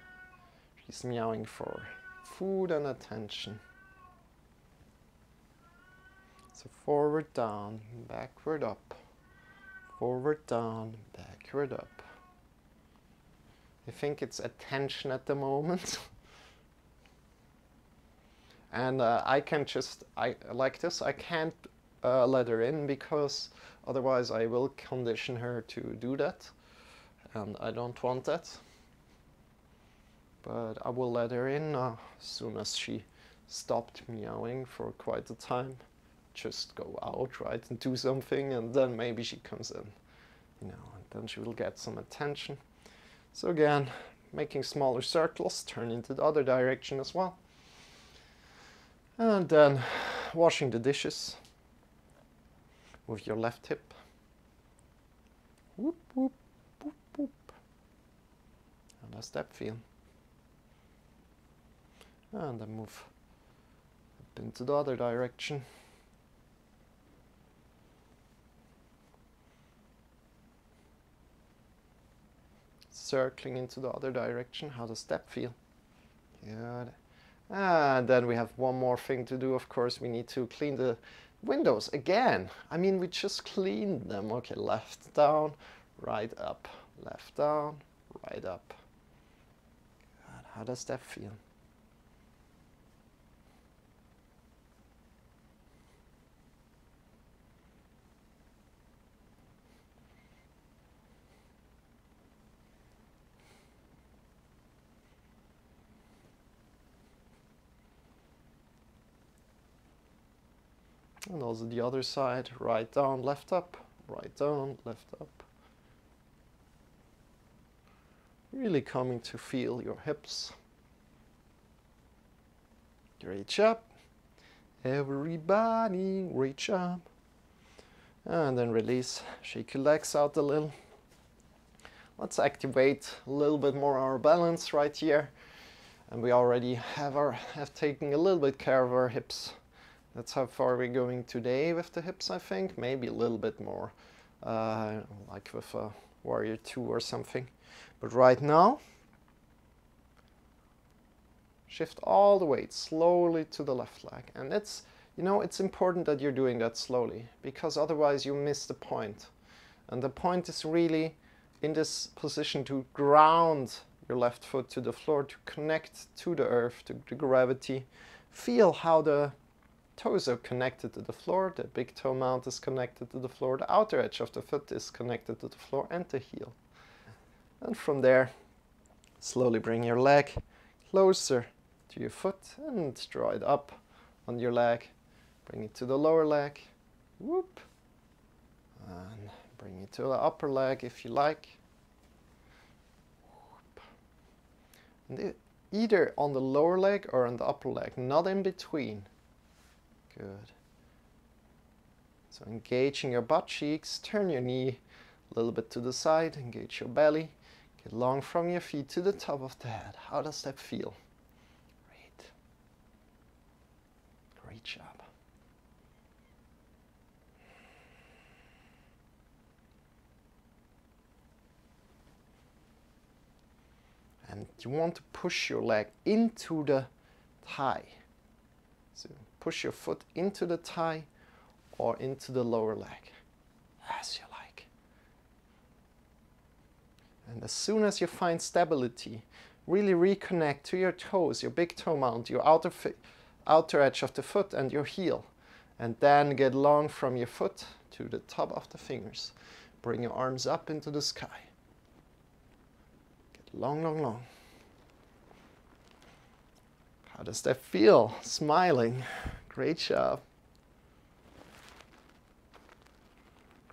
[SPEAKER 1] She's meowing for food and attention. So forward, down, backward, up. Forward, down, backward, up. I think it's attention at the moment. And I can just, like this, I can't let her in because otherwise I will condition her to do that. And I don't want that. But I will let her in as soon as she stopped meowing for quite a time. Just go out, right, and do something, and then maybe she comes in, you know, and then she will get some attention. So again, making smaller circles, turn into the other direction as well. And then washing the dishes with your left hip. Whoop, whoop, whoop, whoop. How does that feel? And then move up into the other direction. Circling into the other direction. How does that feel? Good. And then we have one more thing to do. Of course, we need to clean the windows again. I mean, we just cleaned them. Okay, left down, right up, left down, right up. God, how does that feel? And also the other side, right down, left up, right down, left up. Really coming to feel your hips. Great job. Everybody, great job. And then release, shake your legs out a little. Let's activate a little bit more our balance right here. And we already have taken a little bit care of our hips. That's how far we're going today with the hips, I think. Maybe a little bit more, like with a Warrior 2 or something. But right now, shift all the weight slowly to the left leg. And it's, you know, it's important that you're doing that slowly, because otherwise you miss the point. And the point is really in this position to ground your left foot to the floor, to connect to the earth, to the gravity. Feel how the toes are connected to the floor, the big toe mount is connected to the floor, the outer edge of the foot is connected to the floor and the heel. And from there, slowly bring your leg closer to your foot and draw it up on your leg. Bring it to the lower leg, whoop, and bring it to the upper leg if you like. Whoop. And either on the lower leg or on the upper leg, not in between. Good. So engaging your butt cheeks, turn your knee a little bit to the side, engage your belly, get long from your feet to the top of the head. How does that feel? Great. Great job. And you want to push your leg into the thigh. So push your foot into the thigh or into the lower leg, as you like. And as soon as you find stability, really reconnect to your toes, your big toe mount, your outer edge of the foot and your heel. And then get long from your foot to the top of the fingers. Bring your arms up into the sky. Get long, long, long. How does that feel? Smiling. Great job.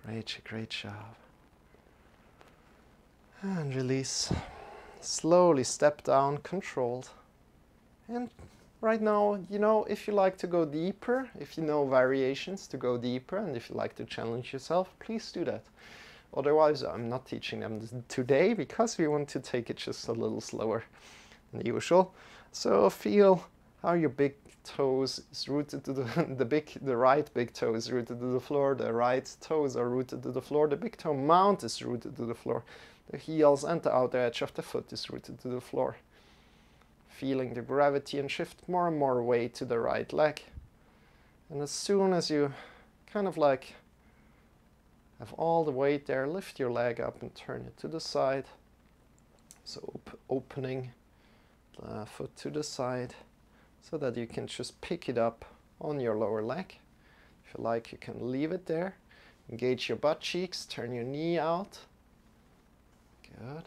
[SPEAKER 1] Great job. And release. Slowly step down, controlled. And right now, you know, if you like to go deeper, if you know variations to go deeper, and if you like to challenge yourself, please do that. Otherwise, I'm not teaching them today because we want to take it just a little slower than usual. So feel how your big toes is rooted to the right big toe is rooted to the floor, the right toes are rooted to the floor, the big toe mount is rooted to the floor, the heels and the outer edge of the foot is rooted to the floor. Feeling the gravity and shift more and more weight to the right leg. And as soon as you kind of like have all the weight there, lift your leg up and turn it to the side. So opening the foot to the side so that you can just pick it up on your lower leg. If you like, you can leave it there. Engage your butt cheeks, turn your knee out. Good.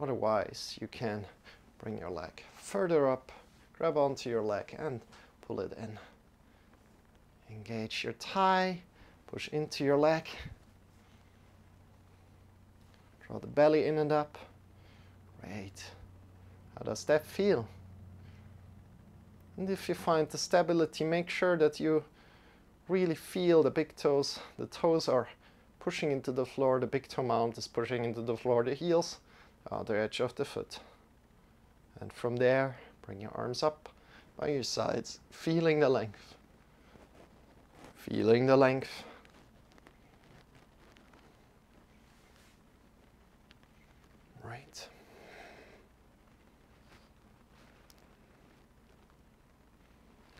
[SPEAKER 1] Otherwise, you can bring your leg further up, grab onto your leg and pull it in. Engage your thigh, push into your leg. Draw the belly in and up. Great. How does that feel? And if you find the stability, make sure that you really feel the big toes. The toes are pushing into the floor, the big toe mount is pushing into the floor, the heels, the outer edge of the foot. And from there, bring your arms up by your sides, feeling the length. Feeling the length. Right.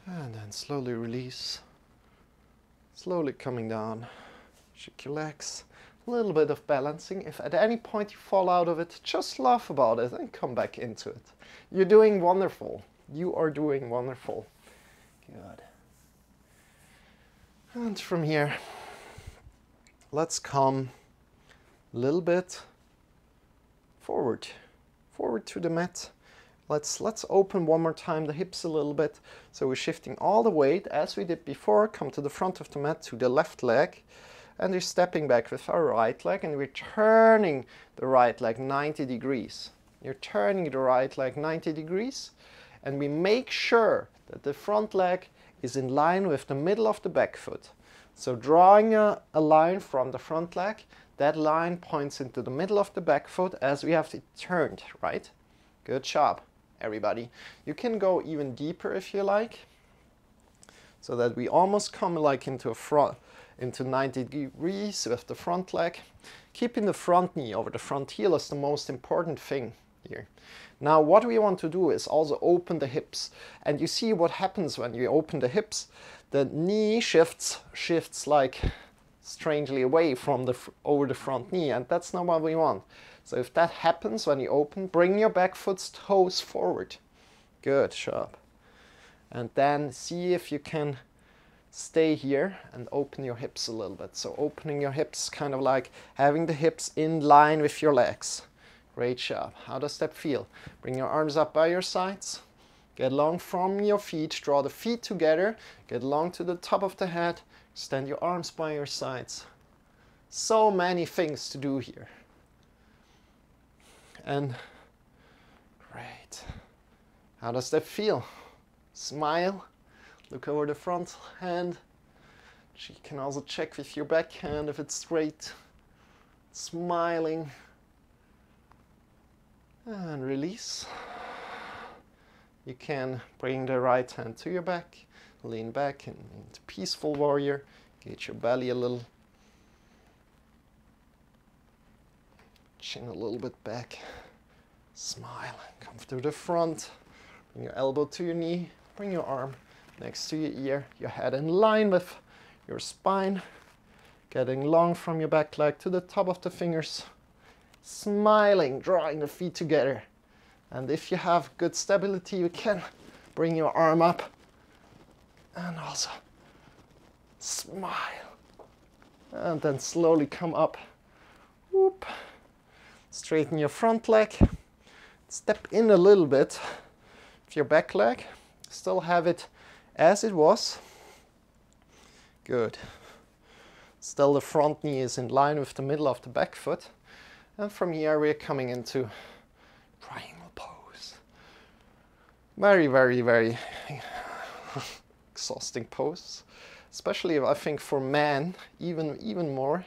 [SPEAKER 1] And then slowly release. Slowly coming down. Shake your legs. A little bit of balancing. If at any point you fall out of it, just laugh about it and come back into it. You're doing wonderful. You are doing wonderful. Good. And from here, let's come a little bit forward. Forward to the mat. Let's open one more time the hips a little bit. So we're shifting all the weight as we did before, come to the front of the mat to the left leg, and we're stepping back with our right leg, and we're turning the right leg 90 degrees. You're turning the right leg 90 degrees, and we make sure that the front leg is in line with the middle of the back foot. So drawing a line from the front leg, that line points into the middle of the back foot as we have it turned, right? Good job, everybody. You can go even deeper if you like, so that we almost come like into 90 degrees with the front leg. Keeping the front knee over the front heel is the most important thing here. Now what we want to do is also open the hips, and you see what happens when you open the hips. The knee shifts like strangely away from over the front knee, and that's not what we want. So if that happens when you open, bring your back foot's toes forward. Good job. And then see if you can stay here and open your hips a little bit. So opening your hips, kind of like having the hips in line with your legs. Great job. How does that feel? Bring your arms up by your sides. Get long from your feet. Draw the feet together. Get long to the top of the head. Extend your arms by your sides. So many things to do here. And great. How does that feel? Smile. Look over the front hand. You can also check with your back hand if it's straight. Smiling. And release. You can bring the right hand to your back. Lean back into peaceful warrior. Get your belly a little. Chin a little bit back. Smile. Come to the front. Bring your elbow to your knee. Bring your arm next to your ear. Your head in line with your spine. Getting long from your back leg to the top of the fingers. Smiling, drawing the feet together. And if you have good stability, you can bring your arm up. And also smile. And then slowly come up. Whoop. Straighten your front leg. Step in a little bit with your back leg. Still have it as it was. Good. Still the front knee is in line with the middle of the back foot. And from here we're coming into triangle pose. Very, very, very exhausting pose. Especially I think for men, even more.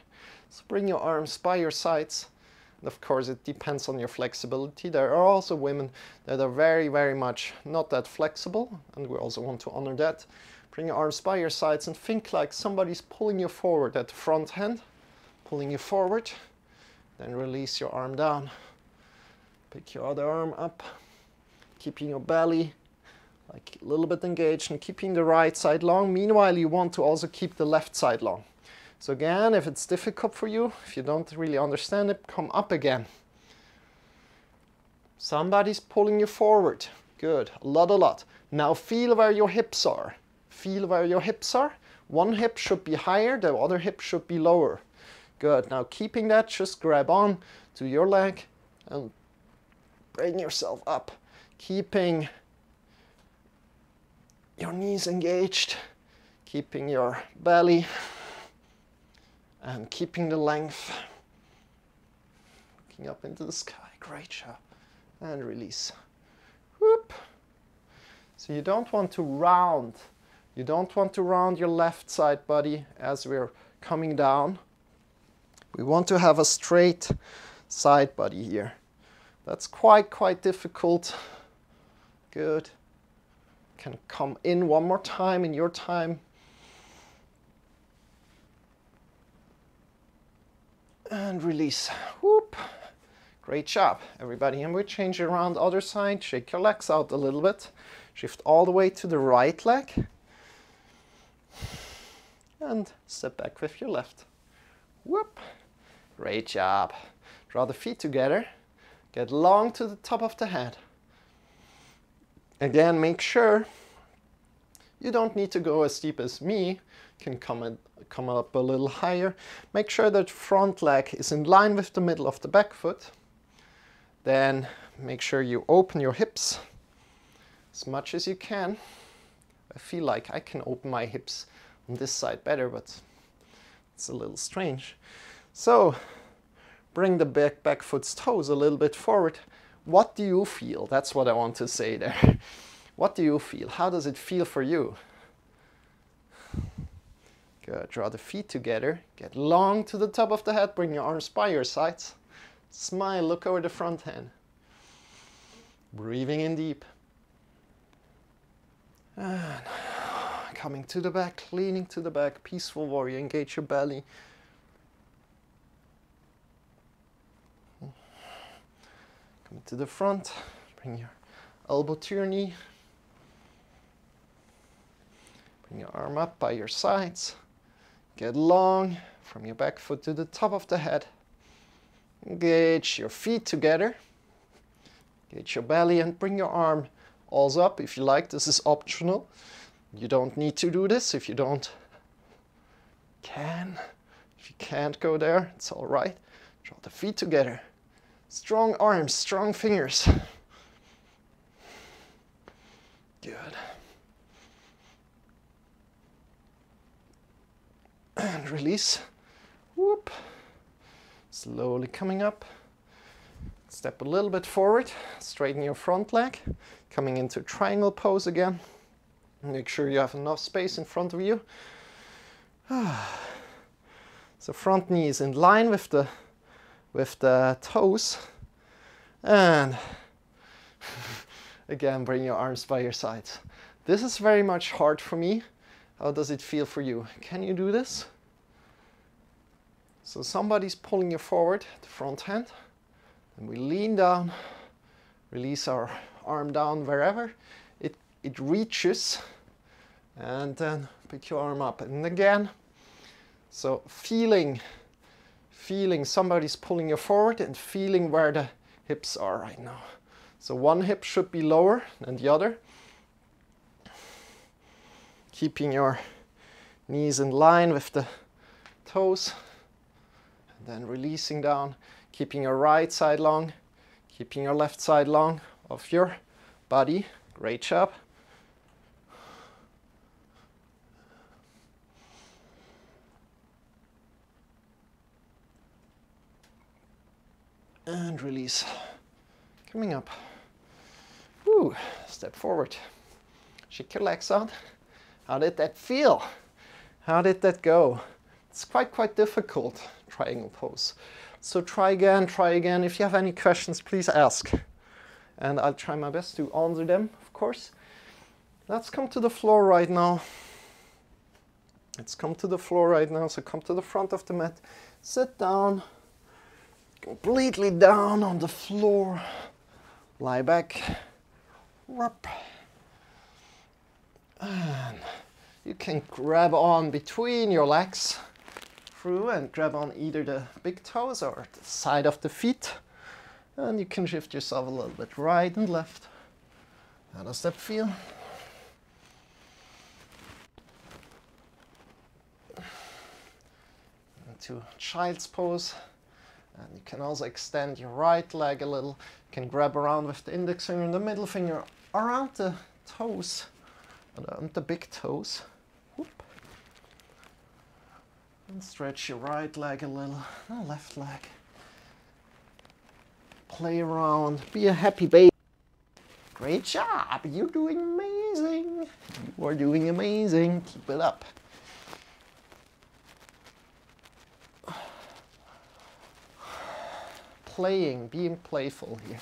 [SPEAKER 1] So bring your arms by your sides. And of course it depends on your flexibility. There are also women that are very, very much not that flexible, and we also want to honor that. Bring your arms by your sides and think like somebody's pulling you forward at the front hand, pulling you forward. Then release your arm down. Pick your other arm up, keeping your belly like a little bit engaged and keeping the right side long. Meanwhile, you want to also keep the left side long. So again, if it's difficult for you, if you don't really understand it, come up again. Somebody's pulling you forward. Good, a lot. Now feel where your hips are. Feel where your hips are. One hip should be higher, the other hip should be lower. Good, now keeping that, just grab on to your leg and bring yourself up. Keeping your knees engaged, keeping your belly, and keeping the length. Looking up into the sky, great job. And release. Whoop. So you don't want to round. You don't want to round your left side body as we're coming down. We want to have a straight side body here. That's quite difficult. Good. Can come in one more time in your time. And release. Whoop. Great job, everybody. And we change it around the other side. Shake your legs out a little bit. Shift all the way to the right leg. And step back with your left. Whoop. Great job. Draw the feet together. Get long to the top of the head. Again, make sure you don't need to go as steep as me. You can come up a little higher. Make sure that front leg is in line with the middle of the back foot. Then make sure you open your hips. as much as you can. I feel like I can open my hips on this side better, but it's a little strange. So bring the back foot's toes a little bit forward. What do you feel? That's what I want to say there. What do you feel? How does it feel for you? Good. Draw the feet together. Get long to the top of the head. Bring your arms by your sides. Smile. Look over the front hand. Breathing in deep. And coming to the back, leaning to the back. Peaceful warrior. Engage your belly. Coming to the front. Bring your elbow to your knee. Bring your arm up by your sides. Get long from your back foot to the top of the head. Engage your feet together. Engage your belly and bring your arm all up if you like. This is optional. You don't need to do this if you don't can. If you can't go there, it's all right. Draw the feet together. Strong arms, strong fingers. Good. And release. Whoop. Slowly coming up. Step a little bit forward. Straighten your front leg. Coming into triangle pose again. Make sure you have enough space in front of you. So front knee is in line with the toes. And again, bring your arms by your sides. This is very much hard for me. How does it feel for you? Can you do this? So somebody's pulling you forward, the front hand, and we lean down, release our arm down wherever it reaches, and then pick your arm up. And again, so feeling somebody's pulling you forward and feeling where the hips are right now. So one hip should be lower than the other. Keeping your knees in line with the toes. And then releasing down. Keeping your right side long. Keeping your left side long of your body. Great job. And release. Coming up. Woo. Step forward. Shake your legs out. How did that feel? How did that go? It's quite difficult, triangle pose. So try again. If you have any questions, please ask. And I'll try my best to answer them, of course. Let's come to the floor right now. Let's come to the floor right now. So come to the front of the mat. Sit down. Completely down on the floor. Lie back. Up. And you can grab on between your legs through and grab on either the big toes or the side of the feet. And you can shift yourself a little bit right and left. How does that feel? Into child's pose. And you can also extend your right leg a little. You can grab around with the index finger and the middle finger around the toes. And the big toes. Whoop. And stretch your right leg a little, and left leg. Play around, be a happy baby. Great job, you're doing amazing. You are doing amazing, keep it up. Playing, being playful here.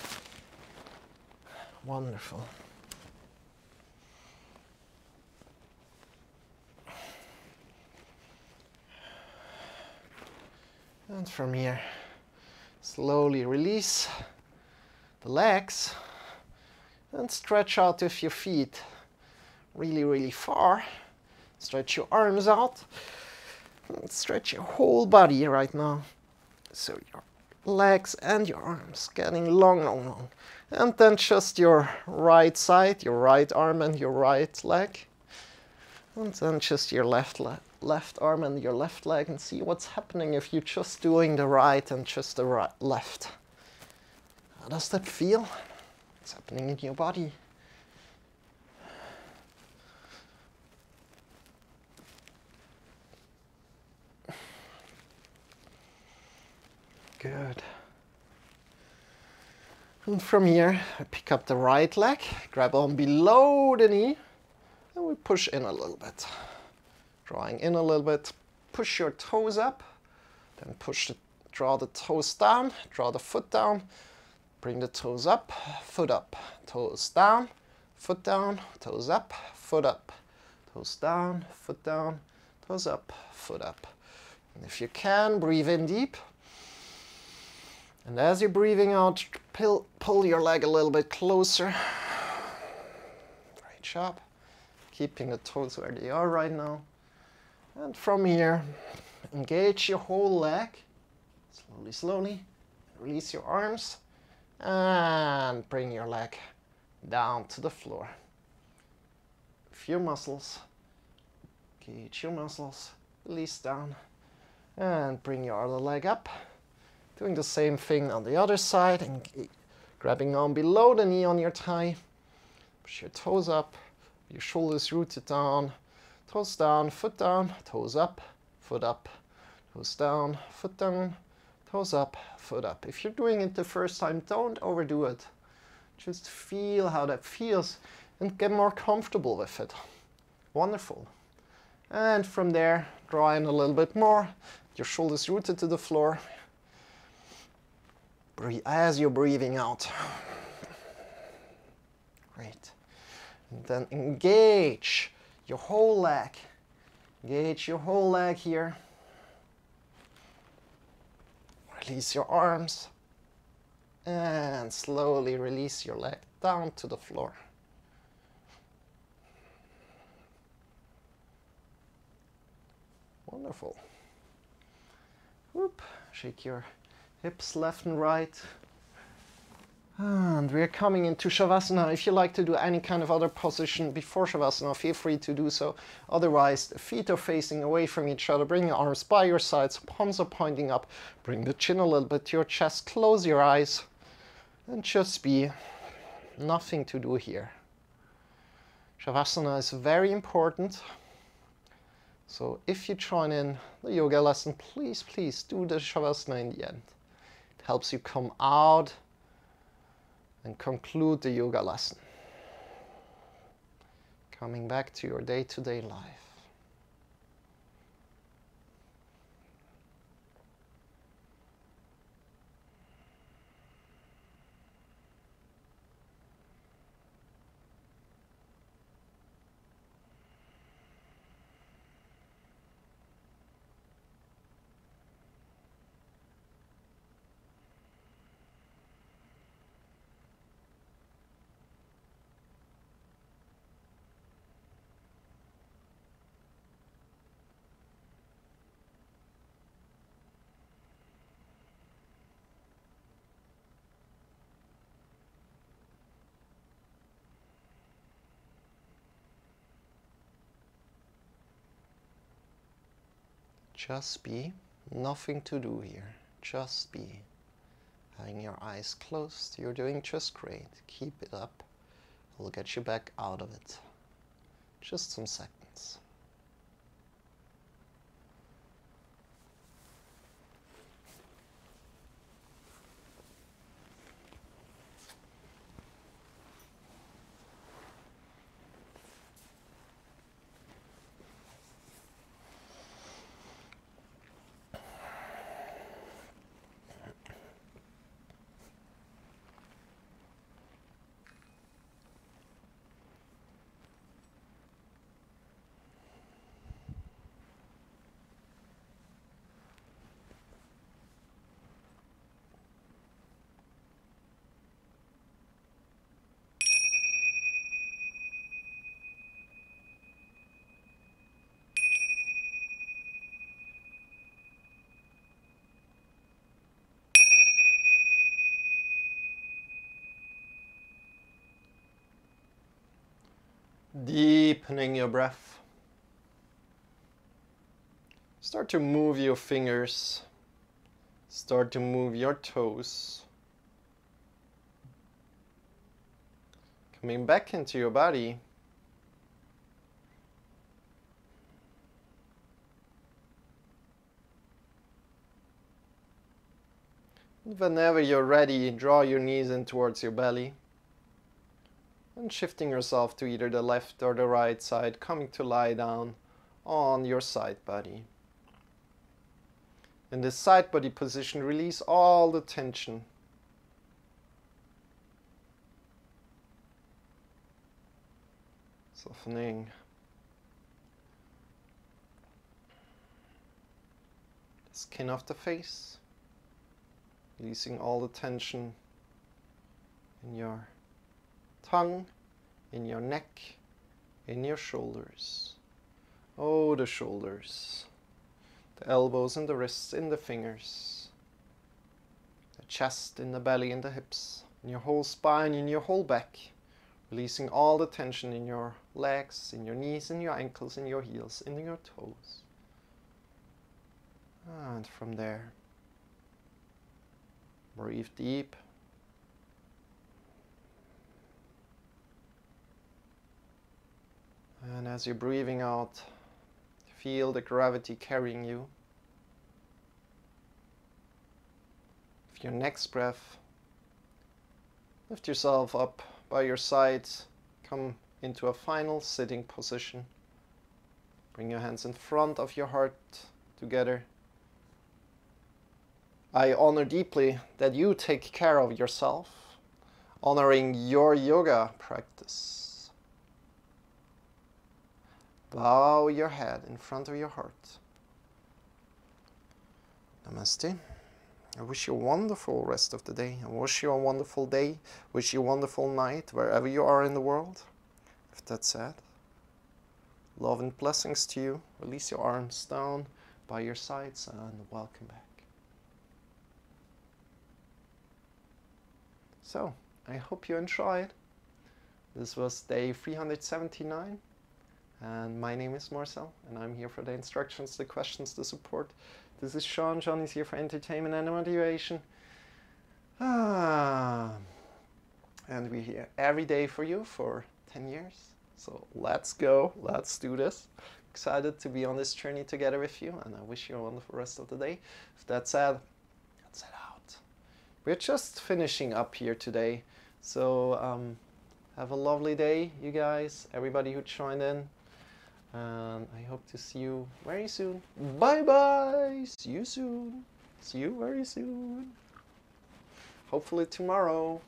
[SPEAKER 1] Wonderful. And from here, slowly release the legs and stretch out with your feet really far. Stretch your arms out and stretch your whole body right now. So your legs and your arms getting long. And then just your right side, your right arm and your right leg. And then just your left arm and your left leg, and see what's happening if you're just doing the right and just the left. How does that feel? What's happening in your body? Good. And from here, I pick up the right leg, grab on below the knee, and we push in a little bit. Drawing in a little bit, push your toes up, then draw the toes down, draw the foot down, bring the toes up, toes down, foot down, toes up, foot up, toes down, foot down, toes up, foot up. And if you can, breathe in deep. And as you're breathing out, pull your leg a little bit closer. Great job. Keeping the toes where they are right now. And from here, engage your whole leg. Slowly, slowly. Release your arms. And bring your leg down to the floor. Few muscles. Engage your muscles. Release down. And bring your other leg up. Doing the same thing on the other side. And grabbing on below the knee on your thigh. Push your toes up. Your shoulders rooted down. Toes down, toes up, foot up. Toes down, foot down. Toes up, foot up. If you're doing it the first time, don't overdo it. Just feel how that feels and get more comfortable with it. Wonderful. And from there, draw in a little bit more. Your shoulders rooted to the floor. Breathe as you're breathing out. Great. And then engage your whole leg. Engage your whole leg here. Release your arms. And slowly release your leg down to the floor. Wonderful. Whoop. Shake your hips left and right. And we're coming into Shavasana. If you like to do any kind of other position before Shavasana, feel free to do so. Otherwise, the feet are facing away from each other. Bring your arms by your sides, palms are pointing up. Bring the chin a little bit to your chest. Close your eyes and just be. Nothing to do here. Shavasana is very important. So if you join in the yoga lesson, please, please do the Shavasana in the end. It helps you come out and conclude the yoga lesson. Coming back to your day-to-day life. Just be. Nothing to do here. Just be. Having your eyes closed, you're doing just great. Keep it up. We'll get you back out of it. Just some seconds. Deepening your breath. Start to move your fingers. Start to move your toes. Coming back into your body. Whenever you're ready, draw your knees in towards your belly. And shifting yourself to either the left or the right side, coming to lie down on your side body. In this side body position, release all the tension. Softening. The skin of the face. Releasing all the tension in your tongue, in your neck, in your shoulders. Oh, the shoulders. The elbows and the wrists, in the fingers. The chest, in the belly, in the hips. In your whole spine, in your whole back. Releasing all the tension in your legs, in your knees, in your ankles, in your heels, in your toes. And from there, breathe deep. And as you're breathing out, feel the gravity carrying you. With your next breath, lift yourself up by your sides. Come into a final sitting position. Bring your hands in front of your heart together. I honor deeply that you take care of yourself, honoring your yoga practice. Bow your head in front of your heart. Namaste. I wish you a wonderful rest of the day. I wish you a wonderful day. Wish you a wonderful night wherever you are in the world. If that's said, love and blessings to you. Release your arms down by your sides and welcome back. So, I hope you enjoyed. This was day 379. And my name is Marcel, and I'm here for the instructions, the questions, the support. This is Sean. Sean is here for entertainment and motivation. And we're here every day for you for 10 years. So let's go, let's do this. Excited to be on this journey together with you, and I wish you a wonderful rest of the day. With that said, let's head out. We're just finishing up here today. So have a lovely day, you guys, everybody who joined in. And I hope to see you very soon. Bye bye. See you soon. See you very soon. Hopefully tomorrow.